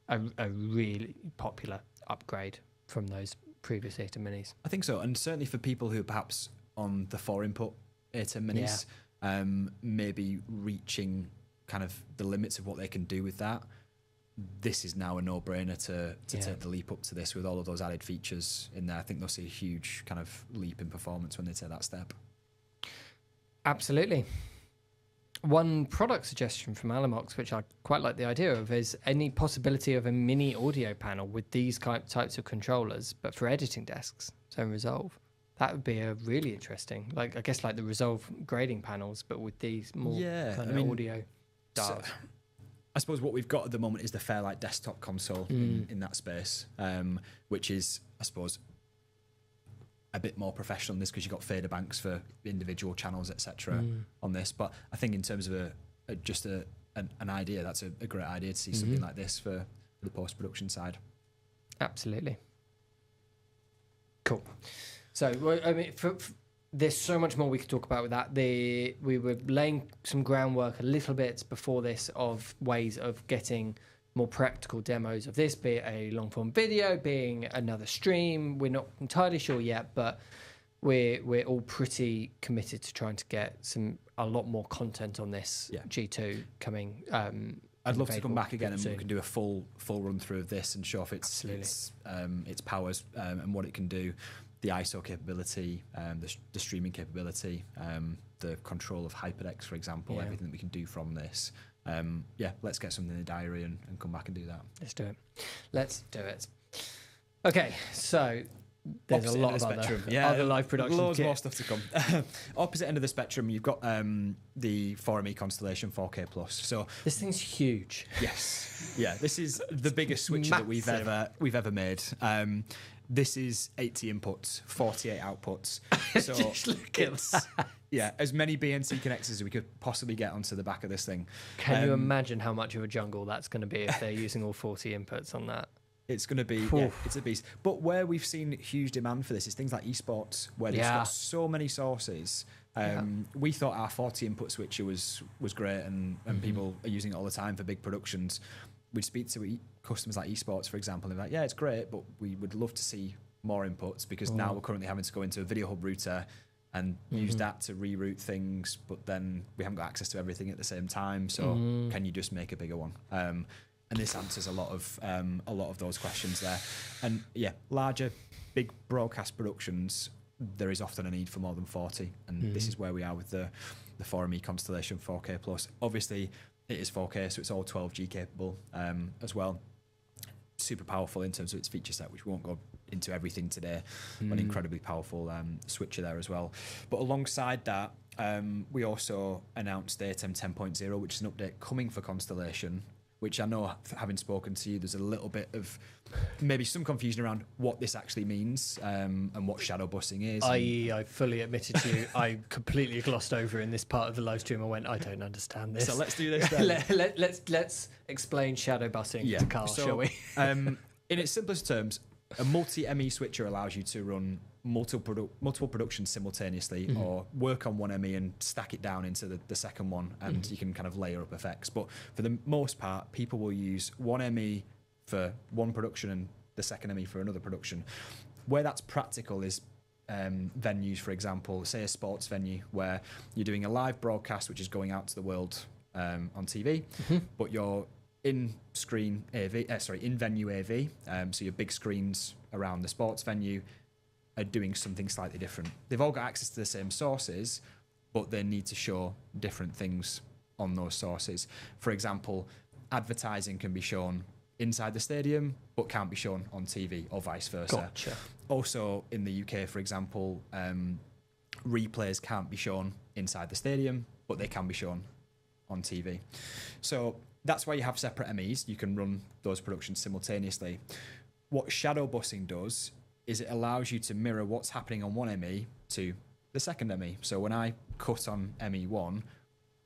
a really popular upgrade from those previous ATEM Minis. I think so, and certainly for people who are perhaps on the 4-input ATEM Minis, maybe reaching kind of the limits of what they can do with that, this is now a no-brainer to take the leap up to this with all of those added features in there. I think they'll see a huge kind of leap in performance when they take that step. Absolutely. One product suggestion from Alamox, which I quite like the idea of, is any possibility of a mini audio panel with these types of controllers, but for editing desks, so Resolve. That would be a really interesting, like I guess like the Resolve grading panels, but with these more kind of audio dials. So, I suppose what we've got at the moment is the Fairlight desktop console in that space, which is, I suppose, a bit more professional in this because you've got fader banks for individual channels, etc. on this. But I think in terms of an idea, that's a great idea to see something like this for the post-production side. Absolutely. Cool. So, I mean, there's so much more we could talk about with that. We were laying some groundwork a little bit before this of ways of getting more practical demos of this, be it a long-form video, being another stream. We're not entirely sure yet, but we're all pretty committed to trying to get a lot more content on this G2 coming. I'd love to come back again and we can do a full run through of this and show off its powers and what it can do, the ISO capability, the streaming capability, the control of HyperX, for example, everything that we can do from this. Let's get something in the diary and come back and do that. Let's do it. Okay, so there's a lot of other live production. Loads more stuff to come. Opposite end of the spectrum, you've got the 4ME Constellation 4K Plus. So this thing's huge. Yes, this is the biggest switcher that we've ever made. This is 80 inputs, 48 outputs. So just look at that. Yeah, as many BNC connectors as we could possibly get onto the back of this thing. Can you imagine how much of a jungle that's going to be if they're using all 40 inputs on that? It's going to be, it's a beast. But where we've seen huge demand for this is things like esports, where there's got so many sources. We thought our 40 input switcher was great and people are using it all the time for big productions. We'd speak to customers like esports, for example, and they're like, it's great, but we would love to see more inputs because now we're currently having to go into a video hub router and use that to reroute things, but then we haven't got access to everything at the same time. So can you just make a bigger one? And this answers a lot of those questions there. And larger, big broadcast productions, there is often a need for more than 40, and this is where we are with the 4ME Constellation 4K Plus. Obviously, it is 4K, so it's all 12G capable as well. Super powerful in terms of its feature set, which we won't go into everything today. An incredibly powerful switcher there as well. But alongside that, we also announced the ATEM 10.0, which is an update coming for Constellation, which I know, having spoken to you, there's a little bit of maybe some confusion around what this actually means and what shadow busing is. I fully admitted to you, I completely glossed over in this part of the live stream. I went, I don't understand this. So let's do this then. let's explain shadow busing to Carl, shall we? In its simplest terms, a multi-ME switcher allows you to run multiple productions simultaneously or work on one ME and stack it down into the second one, and you can kind of layer up effects. But for the most part, people will use one ME for one production and the second ME for another production. Where that's practical is venues, for example, say a sports venue where you're doing a live broadcast which is going out to the world on TV, but you're in venue AV, so your big screens around the sports venue are doing something slightly different. They've all got access to the same sources, but they need to show different things on those sources. For example, advertising can be shown inside the stadium, but can't be shown on TV, or vice versa. Gotcha. Also, in the UK, for example, replays can't be shown inside the stadium, but they can be shown on TV. So that's why you have separate MEs. You can run those productions simultaneously. What shadow busing does is it allows you to mirror what's happening on one ME to the second ME. So when I cut on ME1,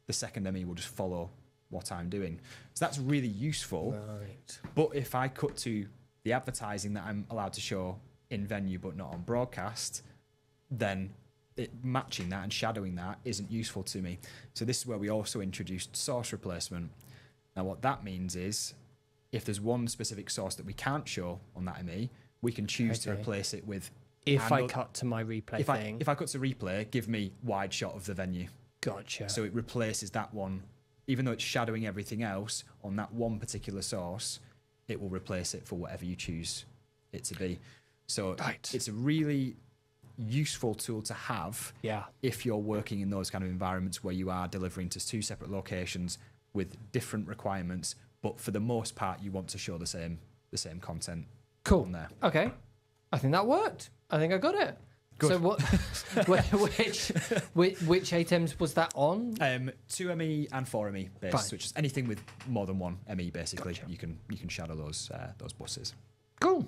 the second ME will just follow what I'm doing. So that's really useful. Right. But if I cut to the advertising that I'm allowed to show in venue but not on broadcast, then matching that and shadowing that isn't useful to me. So this is where we also introduced source replacement. Now what that means is if there's one specific source that we can't show on that ME, we can choose to replace it with... If I cut to my replay thing. If I cut to replay, give me wide shot of the venue. Gotcha. So it replaces that one. Even though it's shadowing everything else on that one particular source, it will replace it for whatever you choose it to be. So it's a really useful tool to have if you're working in those kind of environments where you are delivering to two separate locations with different requirements, but for the most part you want to show the same content on there. Okay, I think that worked. I think I got it. Good. So what? which ATEMs was that on? 2 ME and 4 ME based, which is anything with more than one ME basically. Gotcha. You can shadow those buses. Cool.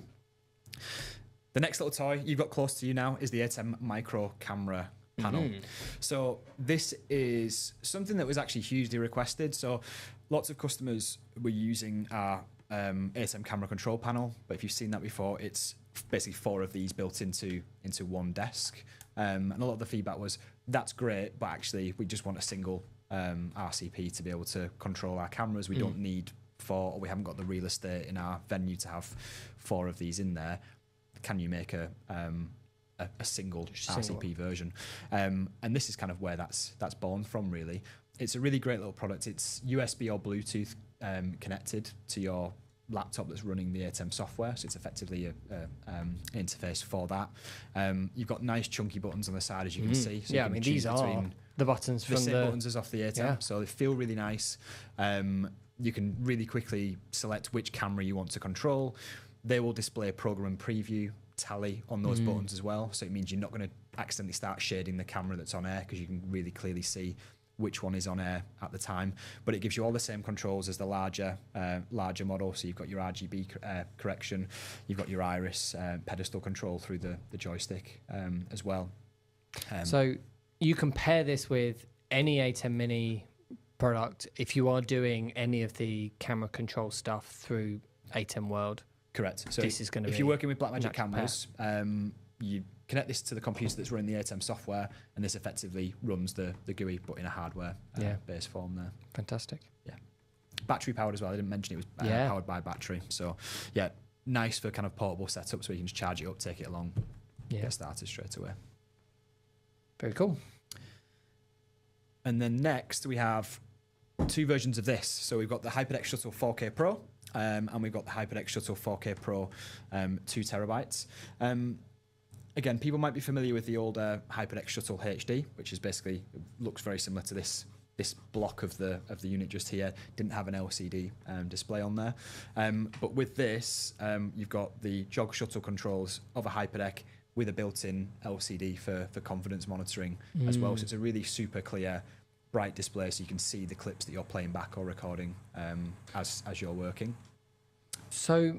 The next little toy you've got close to you now is the ATEM micro camera panel. So this is something that was actually hugely requested. So lots of customers were using our ATEM camera control panel, but if you've seen that before, it's basically 4 of these built into one desk. And a lot of the feedback was, that's great, but actually we just want a single RCP to be able to control our cameras. We don't need 4, or we haven't got the real estate in our venue to have 4 of these in there. Can you make a single RCP version? And this is kind of where that's born from, really. It's a really great little product. It's USB or Bluetooth connected to your laptop that's running the ATEM software, so it's effectively an interface for that. You've got nice chunky buttons on the side, as you can see. So I mean, these are the buttons from the same buttons as off the ATEM, so they feel really nice. You can really quickly select which camera you want to control. They will display program and preview tally on those buttons as well, so it means you're not going to accidentally start shading the camera that's on air, because you can really clearly see which one is on air at the time. But it gives you all the same controls as the larger model. So you've got your RGB correction, you've got your iris pedestal control through the joystick as well. So you compare this with any ATEM Mini product if you are doing any of the camera control stuff through ATEM World. Correct. So this is going to if you're working with Blackmagic cameras, you connect this to the computer that's running the ATEM software, and this effectively runs the GUI, but in a hardware based form there. Fantastic. Yeah. Battery powered as well. I didn't mention it was powered by battery. So yeah, nice for kind of portable setups where you can just charge it up, take it along, get started straight away. Very cool. And then next we have 2 versions of this. So we've got the HyperDeck Shuttle 4K Pro, and we've got the HyperDeck Shuttle 4K Pro 2 terabytes. Again, people might be familiar with the older HyperDeck Shuttle HD, which is basically looks very similar to this block of the unit just here. Didn't have an LCD display on there, but with this, you've got the jog shuttle controls of a HyperDeck with a built-in LCD for confidence monitoring as well. So it's a really super clear, bright display, so you can see the clips that you're playing back or recording as you're working. So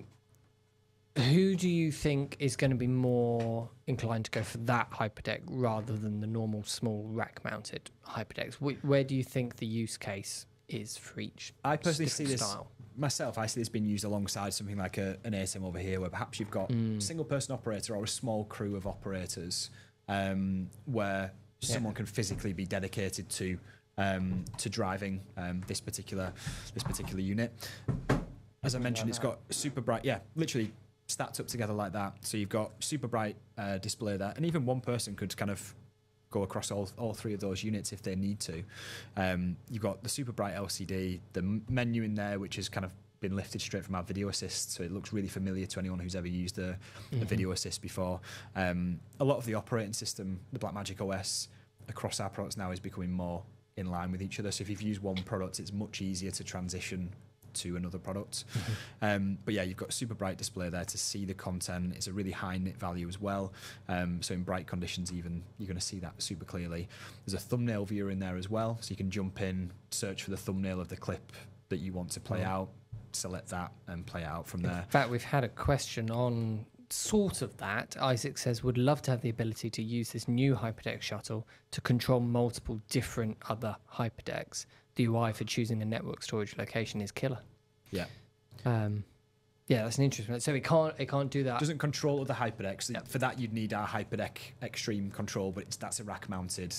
who do you think is going to be more inclined to go for that hyperdeck rather than the normal small rack-mounted hyperdecks? Where do you think the use case is for each? I personally see this myself. I see this being used alongside something like an ATEM over here, where perhaps you've got a single-person operator or a small crew of operators, where someone can physically be dedicated to driving this particular unit. As I mentioned, it's got super bright, literally stacked up together like that. So you've got super bright display there, and even one person could kind of go across all 3 of those units if they need to. You've got the super bright LCD, the menu in there, which has kind of been lifted straight from our video assist, so it looks really familiar to anyone who's ever used a video assist before. A lot of the operating system, the Blackmagic OS across our products now, is becoming more in line with each other. So if you've used one product, it's much easier to transition to another product. But yeah, you've got a super bright display there to see the content. It's a really high nit value as well, so in bright conditions even you're going to see that super clearly. There's a thumbnail viewer in there as well, so you can jump in, search for the thumbnail of the clip that you want to play out, select that and play out from there. In fact, we've had a question on sort of that. Isaac says, would love to have the ability to use this new hyperdeck shuttle to control multiple different other hyperdecks. The UI for choosing the network storage location is killer. Yeah, that's an interesting one. So it can't do that. Doesn't control other HyperDecks. Yep. For that, you'd need our HyperDeck Extreme control, but that's a rack mounted.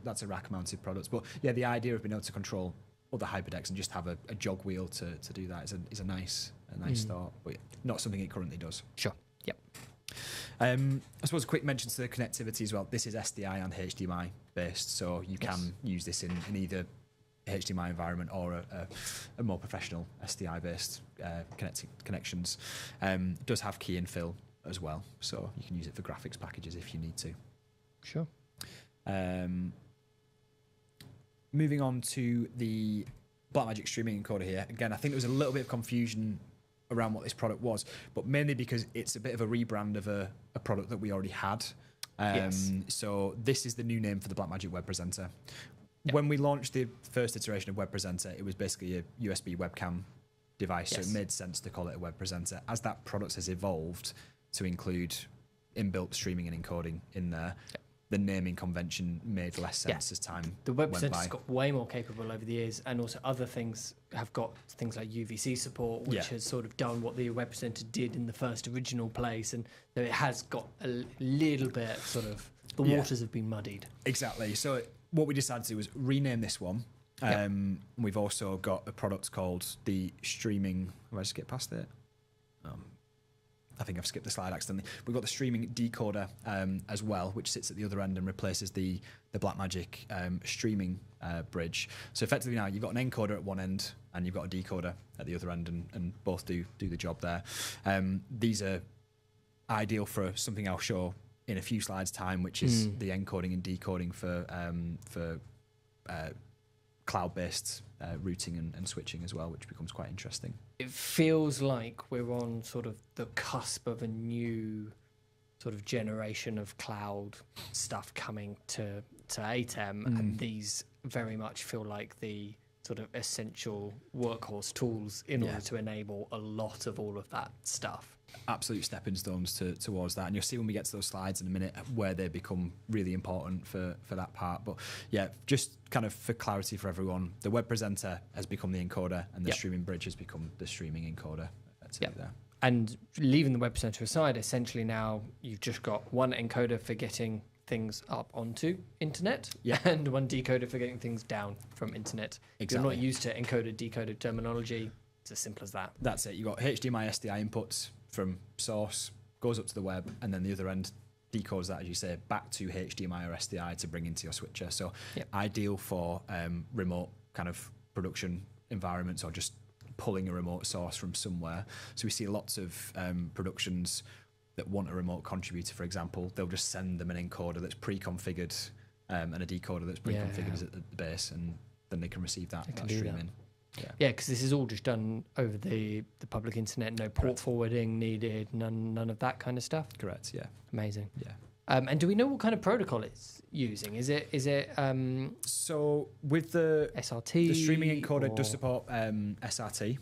That's a rack mounted product. But yeah, the idea of being able to control other HyperDecks and just have a jog wheel to do that is a nice thought, but not something it currently does. Sure. Yep. I suppose a quick mention to the connectivity as well. This is SDI and HDMI based, so you can use this in either HDMI environment or a more professional SDI based connections. It does have key infill as well, so you can use it for graphics packages if you need to. Sure. Moving on to the Blackmagic streaming encoder here. Again, I think there was a little bit of confusion around what this product was, but mainly because it's a bit of a rebrand of a product that we already had. So this is the new name for the Blackmagic Web Presenter. Yep. When we launched the first iteration of Web Presenter, it was basically a USB webcam device, so it made sense to call it a Web Presenter. As that product has evolved to include inbuilt streaming and encoding in there, the naming convention made less sense as time The Web went by. Presenter's got way more capable over the years, and also other things have got things like UVC support, which has sort of done what the Web Presenter did in the first original place, and so it has got a little bit sort of, the waters have been muddied. Exactly. So what we decided to do was rename this one. We've also got a product called the streaming. Have I just get past it? I think I've skipped the slide accidentally. We've got the streaming decoder as well, which sits at the other end and replaces the Blackmagic streaming bridge. So effectively now you've got an encoder at one end and you've got a decoder at the other end, and both do the job there. These are ideal for something I'll show in a few slides' time, which is the encoding and decoding for cloud-based routing and switching as well, which becomes quite interesting. It feels like we're on sort of the cusp of a new sort of generation of cloud stuff coming to ATEM, and these very much feel like the sort of essential workhorse tools in order to enable a lot of all of that stuff. Absolute stepping stones towards that, and you'll see when we get to those slides in a minute where they become really important for that part. But yeah, just kind of for clarity for everyone, the Web Presenter has become the encoder, and the streaming bridge has become the streaming encoder. There. And leaving the Web Presenter aside, essentially now you've just got one encoder for getting things up onto internet and one decoder for getting things down from internet. Exactly. You're not used to encoder decoder terminology. It's as simple as that. That's it. You've got HDMI SDI inputs from source, goes up to the web, and then the other end decodes that, as you say, back to HDMI or SDI to bring into your switcher. So ideal for remote kind of production environments, or just pulling a remote source from somewhere. So we see lots of productions that want a remote contributor, for example. They'll just send them an encoder that's pre-configured and a decoder that's pre-configured at the base, and then they can receive that streaming. Yeah, because this is all just done over the public internet. No port forwarding needed. None of that kind of stuff. Correct. Yeah. Amazing. Yeah. And do we know what kind of protocol it's using? Is it so with the SRT? The streaming encoder does support SRT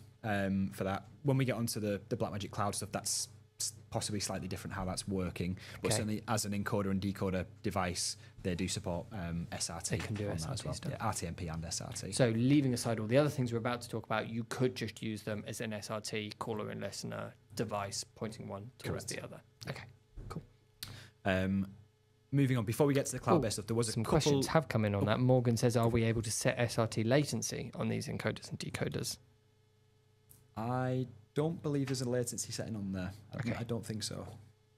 for that. When we get onto the Blackmagic Cloud stuff, that's possibly slightly different how that's working. But certainly as an encoder and decoder device, they do support SRT. They can do on SRT that as well. stuff. Yeah, RTMP and SRT. So leaving aside all the other things we're about to talk about, you could just use them as an SRT caller and listener device, pointing one towards the other. Okay, cool. Moving on, before we get to the cloud-based stuff, there was some questions have come in on that. Morgan says, are we able to set SRT latency on these encoders and decoders? I don't believe there's a latency setting on there. I don't think so.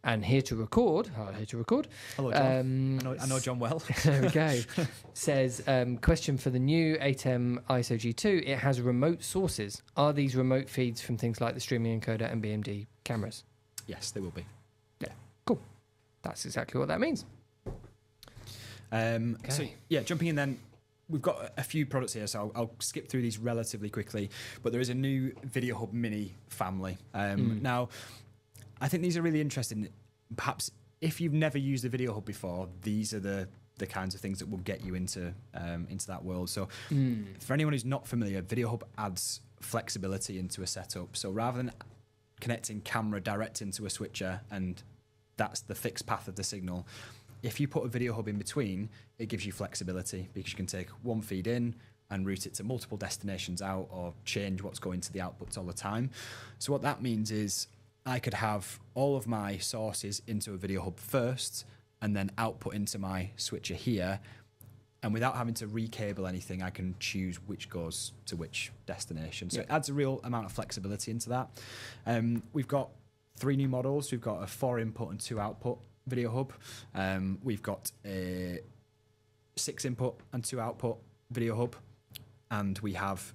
And here to record. Hello, John. I know John well. There we go. Says, question for the new ATEM ISO G2. It has remote sources. Are these remote feeds from things like the streaming encoder and BMD cameras? Yes, they will be. Yeah, cool. That's exactly what that means. So, jumping in then. We've got a few products here, so I'll skip through these relatively quickly. But there is a new Video Hub Mini family. Now, I think these are really interesting. Perhaps if you've never used a Video Hub before, these are the kinds of things that will get you into that world. So for anyone who's not familiar, Video Hub adds flexibility into a setup. So rather than connecting camera direct into a switcher and that's the fixed path of the signal, if you put a Video Hub in between, it gives you flexibility because you can take one feed in and route it to multiple destinations out, or change what's going to the outputs all the time. So what that means is I could have all of my sources into a video hub first and then output into my switcher here. And without having to recable anything, I can choose which goes to which destination. So it adds a real amount of flexibility into that. We've got 3 new models. We've got a 4 input and 2 output video hub. We've got a 6 input and 2 output video hub. And we have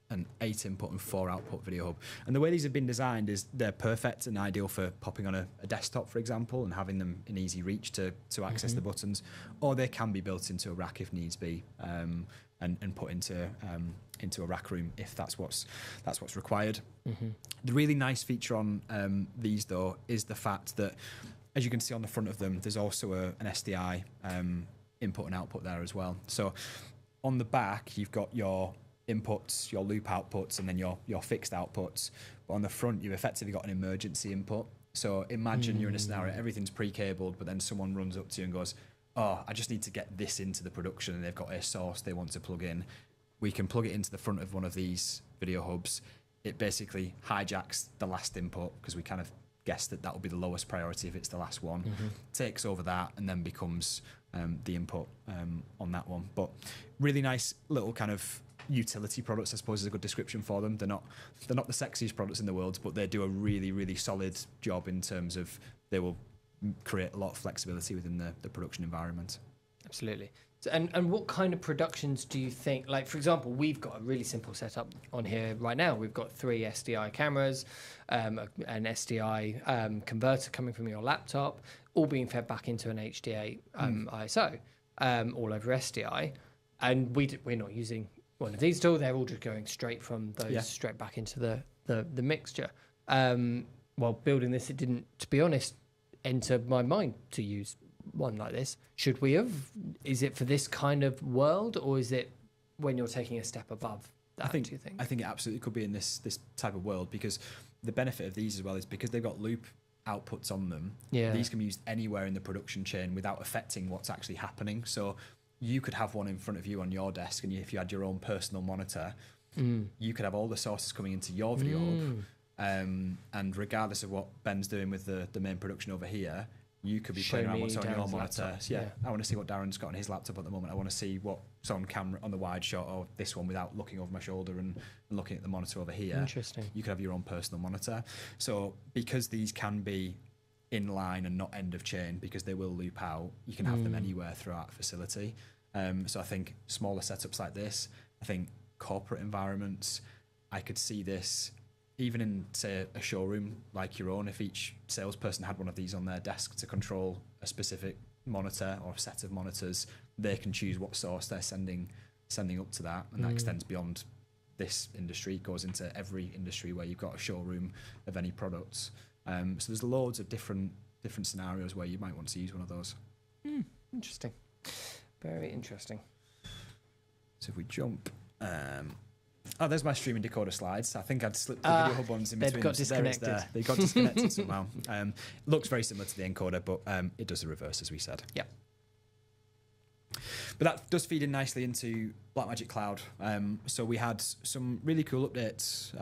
an 8 input and 4 output video hub. And the way these have been designed is they're perfect and ideal for popping on a desktop, for example, and having them in easy reach to access the buttons, or they can be built into a rack if needs be, and put into a rack room if that's what's required. The really nice feature on these though is the fact that, as you can see on the front of them, there's also an SDI input and output there as well. So on the back you've got your inputs, your loop outputs, and then your fixed outputs. But on the front, you've effectively got an emergency input. So imagine you're in a scenario, everything's pre-cabled, but then someone runs up to you and goes, oh, I just need to get this into the production, and they've got a source they want to plug in. We can plug it into the front of one of these video hubs. It basically hijacks the last input, because we kind of guessed that will be the lowest priority if it's the last one, takes over that, and then becomes the input on that one. But really nice little kind of utility products, I suppose, is a good description for them. They're not the sexiest products in the world, but they do a really, really solid job in terms of they will create a lot of flexibility within the production environment. Absolutely. So, and what kind of productions do you think, like for example, we've got a really simple setup on here right now. We've got 3 SDI cameras, an SDI converter coming from your laptop, all being fed back into an HDA ISO, all over SDI, and we're not using one of these at all. They're all just going straight from those straight back into the mixture. While building this, it didn't, to be honest, enter my mind to use one like this. Should we have? Is it for this kind of world, or is it when you're taking a step above that, do you think? I think it absolutely could be in this type of world, because the benefit of these as well is because they've got loop outputs on them, these can be used anywhere in the production chain without affecting what's actually happening. So you could have one in front of you on your desk, and if you had your own personal monitor, you could have all the sources coming into your video hub, and regardless of what Ben's doing with the main production over here, you could be playing around what's on your monitor. So I want to see what Darren's got on his laptop at the moment. I want to see what's on camera on the wide shot, or this one, without looking over my shoulder and looking at the monitor over here. Interesting. You could have your own personal monitor. So because these can be in line and not end of chain, because they will loop out, you can have them anywhere throughout the facility. So I think smaller setups like this, I think corporate environments, I could see this even in, say, a showroom like your own. If each salesperson had one of these on their desk to control a specific monitor or a set of monitors, they can choose what source they're sending up to that, and that extends beyond this industry. It goes into every industry where you've got a showroom of any products. So there's loads of different scenarios where you might want to use one of those. Interesting. Very interesting. So if we jump... oh, there's my streaming decoder slides. I think I'd slipped the video hub ones in between. They've got disconnected. They got disconnected somehow. Looks very similar to the encoder, but it does the reverse, as we said. Yeah. But that does feed in nicely into Blackmagic Cloud. So we had some really cool updates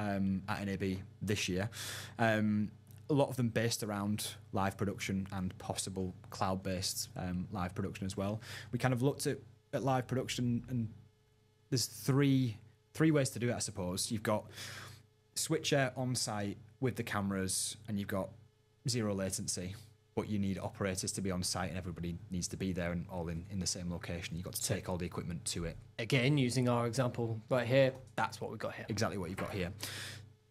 at NAB this year. A lot of them based around live production and possible cloud-based live production as well. We kind of looked at live production, and there's three ways to do it, I suppose. You've got switcher on site with the cameras, and you've got zero latency, but you need operators to be on site, and everybody needs to be there and all in the same location. You've got to take all the equipment to it. Again, using our example right here, that's what we've got here. Exactly what you've got here.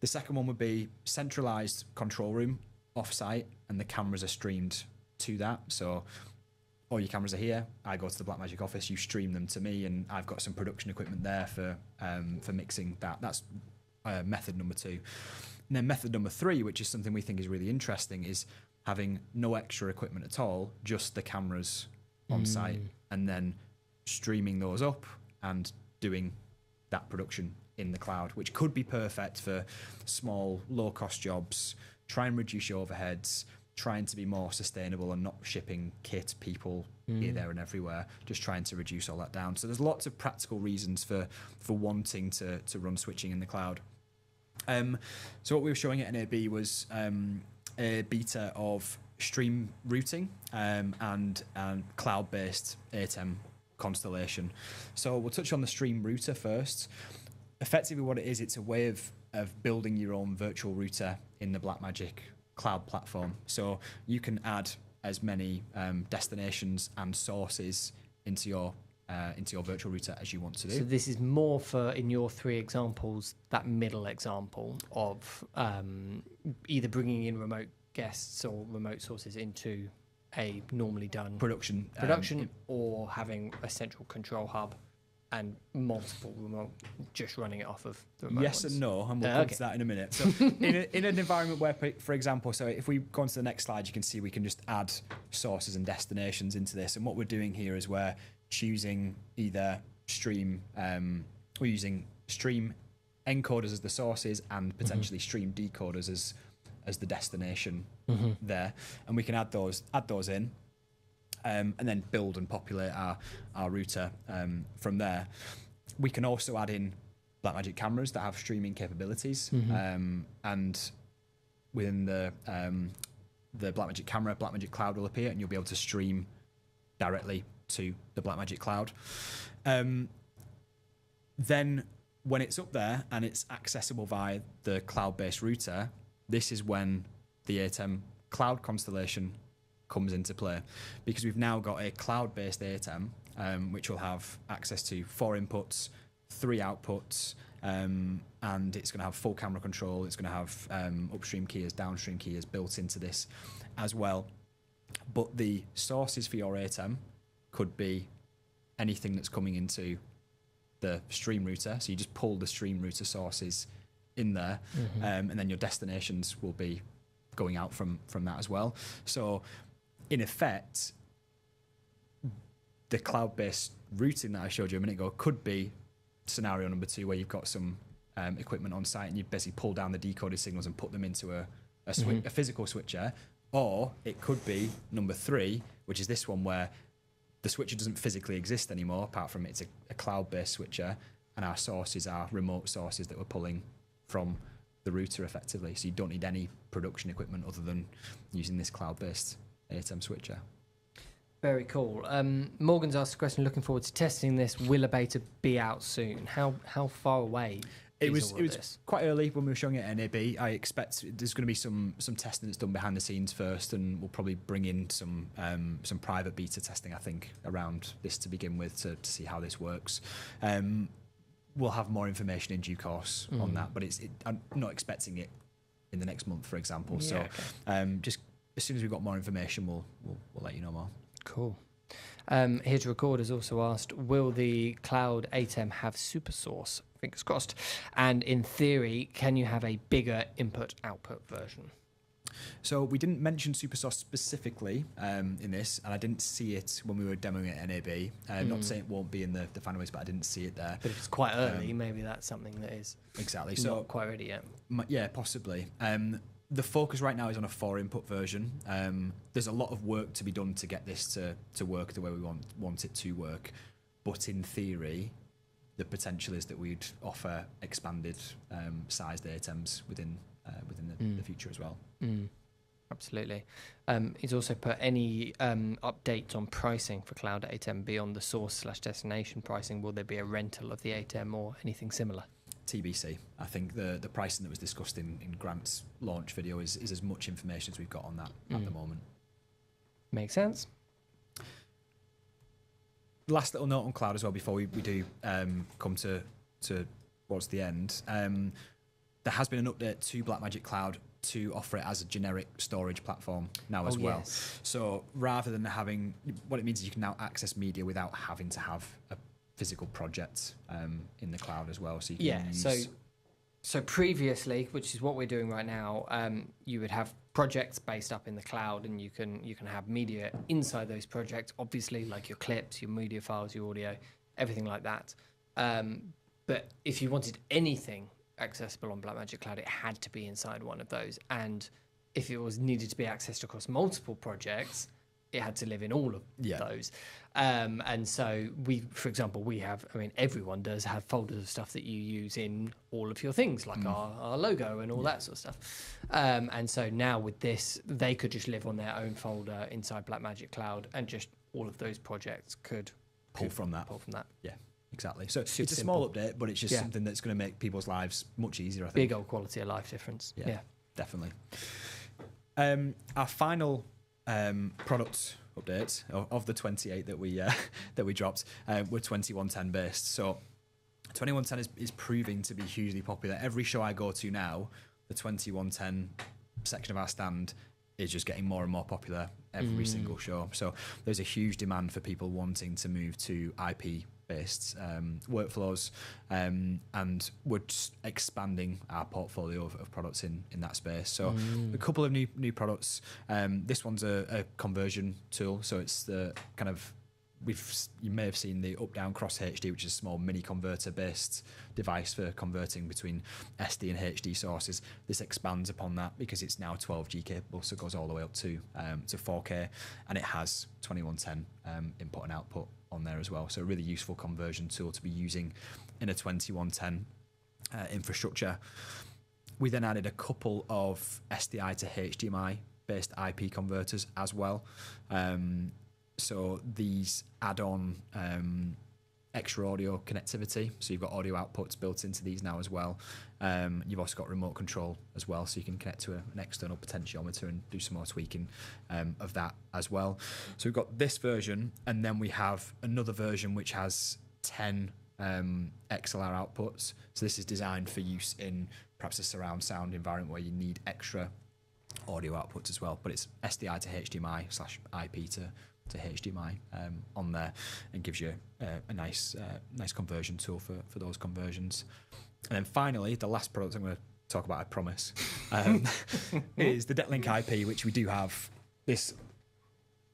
The second one would be centralized control room off-site, and the cameras are streamed to that. So all your cameras are here. I go to the Blackmagic office, you stream them to me, and I've got some production equipment there for mixing that. That's method number 2. And then method number 3, which is something we think is really interesting, is having no extra equipment at all, just the cameras on site, and then streaming those up and doing that production in the cloud, which could be perfect for small, low-cost jobs. Try and reduce your overheads, trying to be more sustainable and not shipping kit, people here, there, and everywhere. Just trying to reduce all that down. So there's lots of practical reasons for wanting to run switching in the cloud. So what we were showing at NAB was a beta of stream routing and cloud-based ATEM constellation. So we'll touch on the stream router first. Effectively what it is, it's a way of building your own virtual router in the Blackmagic cloud platform. So you can add as many destinations and sources into your virtual router as you want to do. So this is more for, in your 3 examples, that middle example of either bringing in remote guests or remote sources into a normally done production or having a central control hub and multiple remote, just running it off of the remote yes ones. and no, and we'll come to that in a minute. So in an environment where, for example, so if we go on to the next slide, you can see we can just add sources and destinations into this. And what we're doing here is we're choosing either stream, we're using stream encoders as the sources and potentially stream decoders as the destination there. And we can add those in. And then build and populate our router from there. We can also add in Blackmagic cameras that have streaming capabilities, and within the Blackmagic camera, Blackmagic Cloud will appear, and you'll be able to stream directly to the Blackmagic Cloud. Then, when it's up there and it's accessible via the cloud-based router, this is when the ATEM Cloud constellation comes into play, because we've now got a cloud-based ATEM which will have access to 4 inputs, 3 outputs, and it's going to have full camera control. It's going to have upstream keyers, downstream keyers built into this as well. But the sources for your ATEM could be anything that's coming into the stream router. So you just pull the stream router sources in there, and then your destinations will be going out from that as well. So in effect, the cloud-based routing that I showed you a minute ago could be scenario number 2, where you've got some equipment on site and you basically pull down the decoded signals and put them into a physical switcher. Or it could be number 3, which is this one, where the switcher doesn't physically exist anymore, apart from it's a cloud-based switcher, and our sources are remote sources that we're pulling from the router effectively. So you don't need any production equipment other than using this cloud-based ATEM switcher. Very cool. Morgan's asked a question, looking forward to testing this. Will a beta be out soon? How far away it was quite early when we were showing it at NAB. I expect there's going to be some testing that's done behind the scenes first, and we'll probably bring in some private beta testing, I think, around this to begin with, to see how this works. We'll have more information in due course on that, but I'm not expecting it in the next month, for example. Yeah, so just as soon as we've got more information, we'll let you know more. Cool. Here to Record has also asked, will the cloud ATEM have super source? Fingers crossed. And in theory, can you have a bigger input-output version? So we didn't mention SuperSauce specifically in this, and I didn't see it when we were demoing it at NAB. Not saying it won't be in the final ways, but I didn't see it there. But if it's quite early, maybe that's something that is exactly not quite ready yet. Yeah, possibly. The focus right now is on a 4-input version. There's a lot of work to be done to get this to work the way we want it to work. But in theory, the potential is that we'd offer expanded sized ATEMs within the future as well. Absolutely. He's also put any updates on pricing for cloud ATEM beyond the source/destination pricing. Will there be a rental of the ATEM or anything similar? TBC. I think the pricing that was discussed in Grant's launch video is as much information as we've got on that at the moment. Makes sense. Last little note on cloud as well before we do come towards the end. There has been an update to Blackmagic Cloud to offer it as a generic storage platform now as well. Yes. So rather than having, what it means is you can now access media without having to have a physical project in the cloud as well. So you can use... So previously, which is what we're doing right now, you would have projects based up in the cloud, and you can have media inside those projects, obviously, like your clips, your media files, your audio, everything like that. But if you wanted anything accessible on Blackmagic Cloud, it had to be inside one of those. And if it was needed to be accessed across multiple projects, it had to live in all of those. And so for example, we have, I mean, everyone does have folders of stuff that you use in all of your things, like our logo and all that sort of stuff. And so now with this, they could just live on their own folder inside Blackmagic Cloud, and just all of those projects could pull from that. Yeah, exactly. So it's a small update, but it's just something that's going to make people's lives much easier, I think. Big old quality of life difference. Yeah. Definitely. Our final product update of the 28 that we dropped were 2110 based. So 2110 is proving to be hugely popular. Every show I go to now, the 2110 section of our stand is just getting more and more popular every single show. So there's a huge demand for people wanting to move to IP based workflows, and we're just expanding our portfolio of products in that space. So a couple of new products. This one's a conversion tool, so it's the kind of, you may have seen the up-down cross HD, which is a small mini converter based device for converting between SD and HD sources. This expands upon that because it's now 12G capable, so it goes all the way up to 4K, and it has 2110 input and output on there as well. So a really useful conversion tool to be using in a 2110 infrastructure. We then added a couple of SDI to HDMI based IP converters as well. So these add on extra audio connectivity. So you've got audio outputs built into these now as well. You've also got remote control as well, so you can connect to an external potentiometer and do some more tweaking of that as well. So we've got this version, and then we have another version which has 10 XLR outputs. So this is designed for use in perhaps a surround sound environment where you need extra audio outputs as well. But it's SDI to HDMI / IP to HDMI on there, and gives you a nice conversion tool for those conversions. And then finally, the last product I'm going to talk about, I promise, is the Detlink IP, which we do have this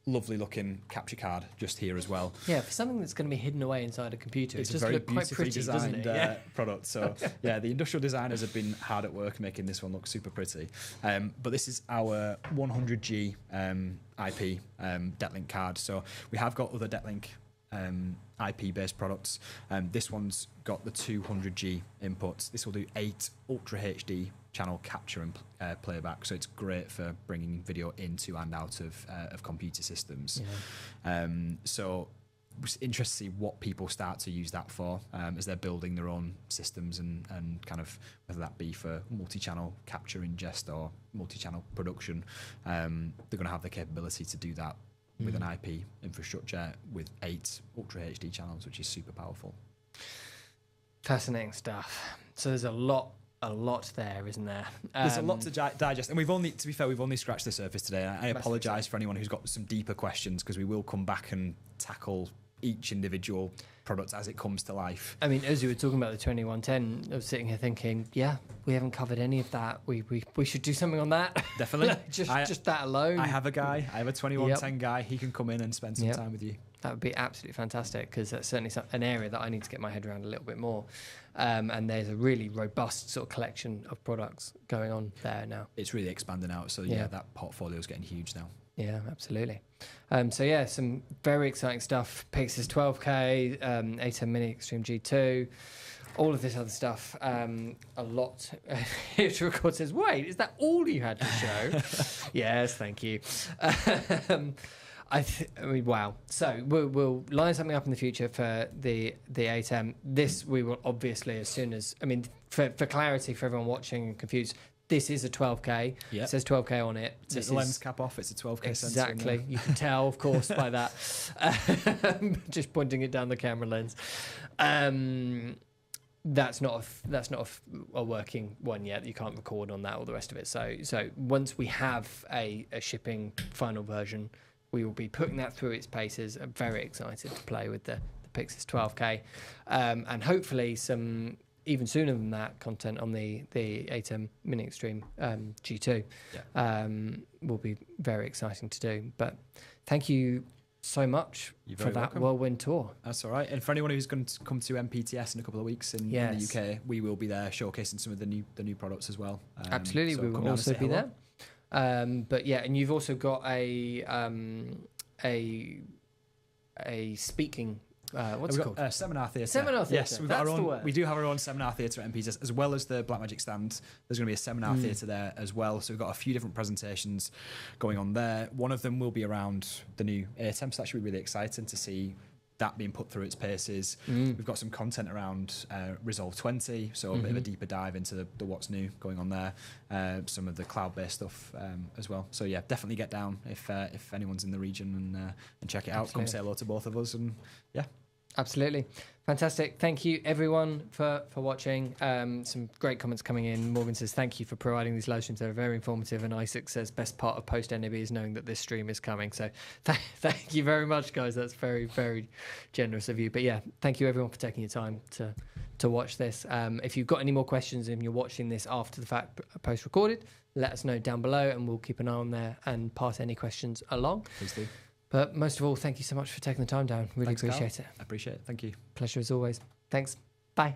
lovely looking capture card just here as well. Yeah, for something that's going to be hidden away inside a computer, it's just a very look quite pretty, designed doesn't it? product. So yeah, the industrial designers have been hard at work making this one look super pretty. But this is our 100G IP Detlink card. So we have got other Detlink IP based products. This one's got the 200G inputs. This will do 8 Ultra HD channel capture and playback, so it's great for bringing video into and out of computer systems. So it's interesting to see what people start to use that for as they're building their own systems, and kind of whether that be for multi-channel capture, ingest, or multi-channel production. They're going to have the capability to do that with an IP infrastructure with 8 Ultra HD channels, which is super powerful. Fascinating stuff. So there's a lot there, isn't there? There's a lot to digest, and to be fair, we've only scratched the surface today. I apologise for anyone who's got some deeper questions, because we will come back and tackle each individual product as it comes to life. I mean, as you were talking about the 2110, I was sitting here thinking, yeah, we haven't covered any of that. We should do something on that. Definitely. just that alone. I have a 2110 guy. He can come in and spend some time with you. That would be absolutely fantastic, because that's certainly an area that I need to get my head around a little bit more. And there's a really robust sort of collection of products going on there now. It's really expanding out. So yeah, that portfolio is getting huge now. Yeah, absolutely. So yeah, some very exciting stuff. Pyxis 12K, ATEM Mini Extreme G2, all of this other stuff. A lot. Here to record says, wait, is that all you had to show? Yes, thank you. I mean, wow. So we'll line something up in the future for the ATEM. This we will obviously, as soon as, I mean, for clarity for everyone watching and confused, this is a 12K. Yep. It says 12K on it. Take the lens cap off. It's a 12K exactly. sensor. You can tell, of course, by that. Just pointing it down the camera lens. That's not a working one yet. You can't record on that, all the rest of it. So once we have a shipping final version, we will be putting that through its paces. I'm very excited to play with the Pyxis 12K, and hopefully some even sooner than that content on the ATEM Mini Extreme G2 will be very exciting to do. But thank you so much for that whirlwind tour. That's all right. And for anyone who's going to come to MPTS in a couple of weeks in the UK, we will be there showcasing some of the new products as well. Absolutely, so we will also be there. But yeah, and you've also got a speaking. What's it called? Seminar theatre. Seminar theatre. Yes, we've got our own. We do have our own seminar theatre at MPs, as well as the Blackmagic stand. There's going to be a seminar theatre there as well. So we've got a few different presentations going on there. One of them will be around the new ATEM, so that should be really exciting to see that being put through its paces. We've got some content around Resolve 20, so a bit of a deeper dive into the what's new going on there, some of the cloud-based stuff as well. So yeah, definitely get down if anyone's in the region and check it out. Absolutely. Come say hello to both of us, and yeah. Absolutely. Fantastic. Thank you, everyone, for watching. Some great comments coming in. Morgan says, thank you for providing these live streams. They're very informative. And Isaac says, best part of post-NAB is knowing that this stream is coming. So thank you very much, guys. That's very, very generous of you. But yeah, thank you, everyone, for taking your time to watch this. If you've got any more questions and you're watching this after the fact, post-recorded, let us know down below and we'll keep an eye on there and pass any questions along. Please do. But most of all, thank you so much for taking the time, Darren. Really appreciate it. I appreciate it. Thank you. Pleasure as always. Thanks. Bye.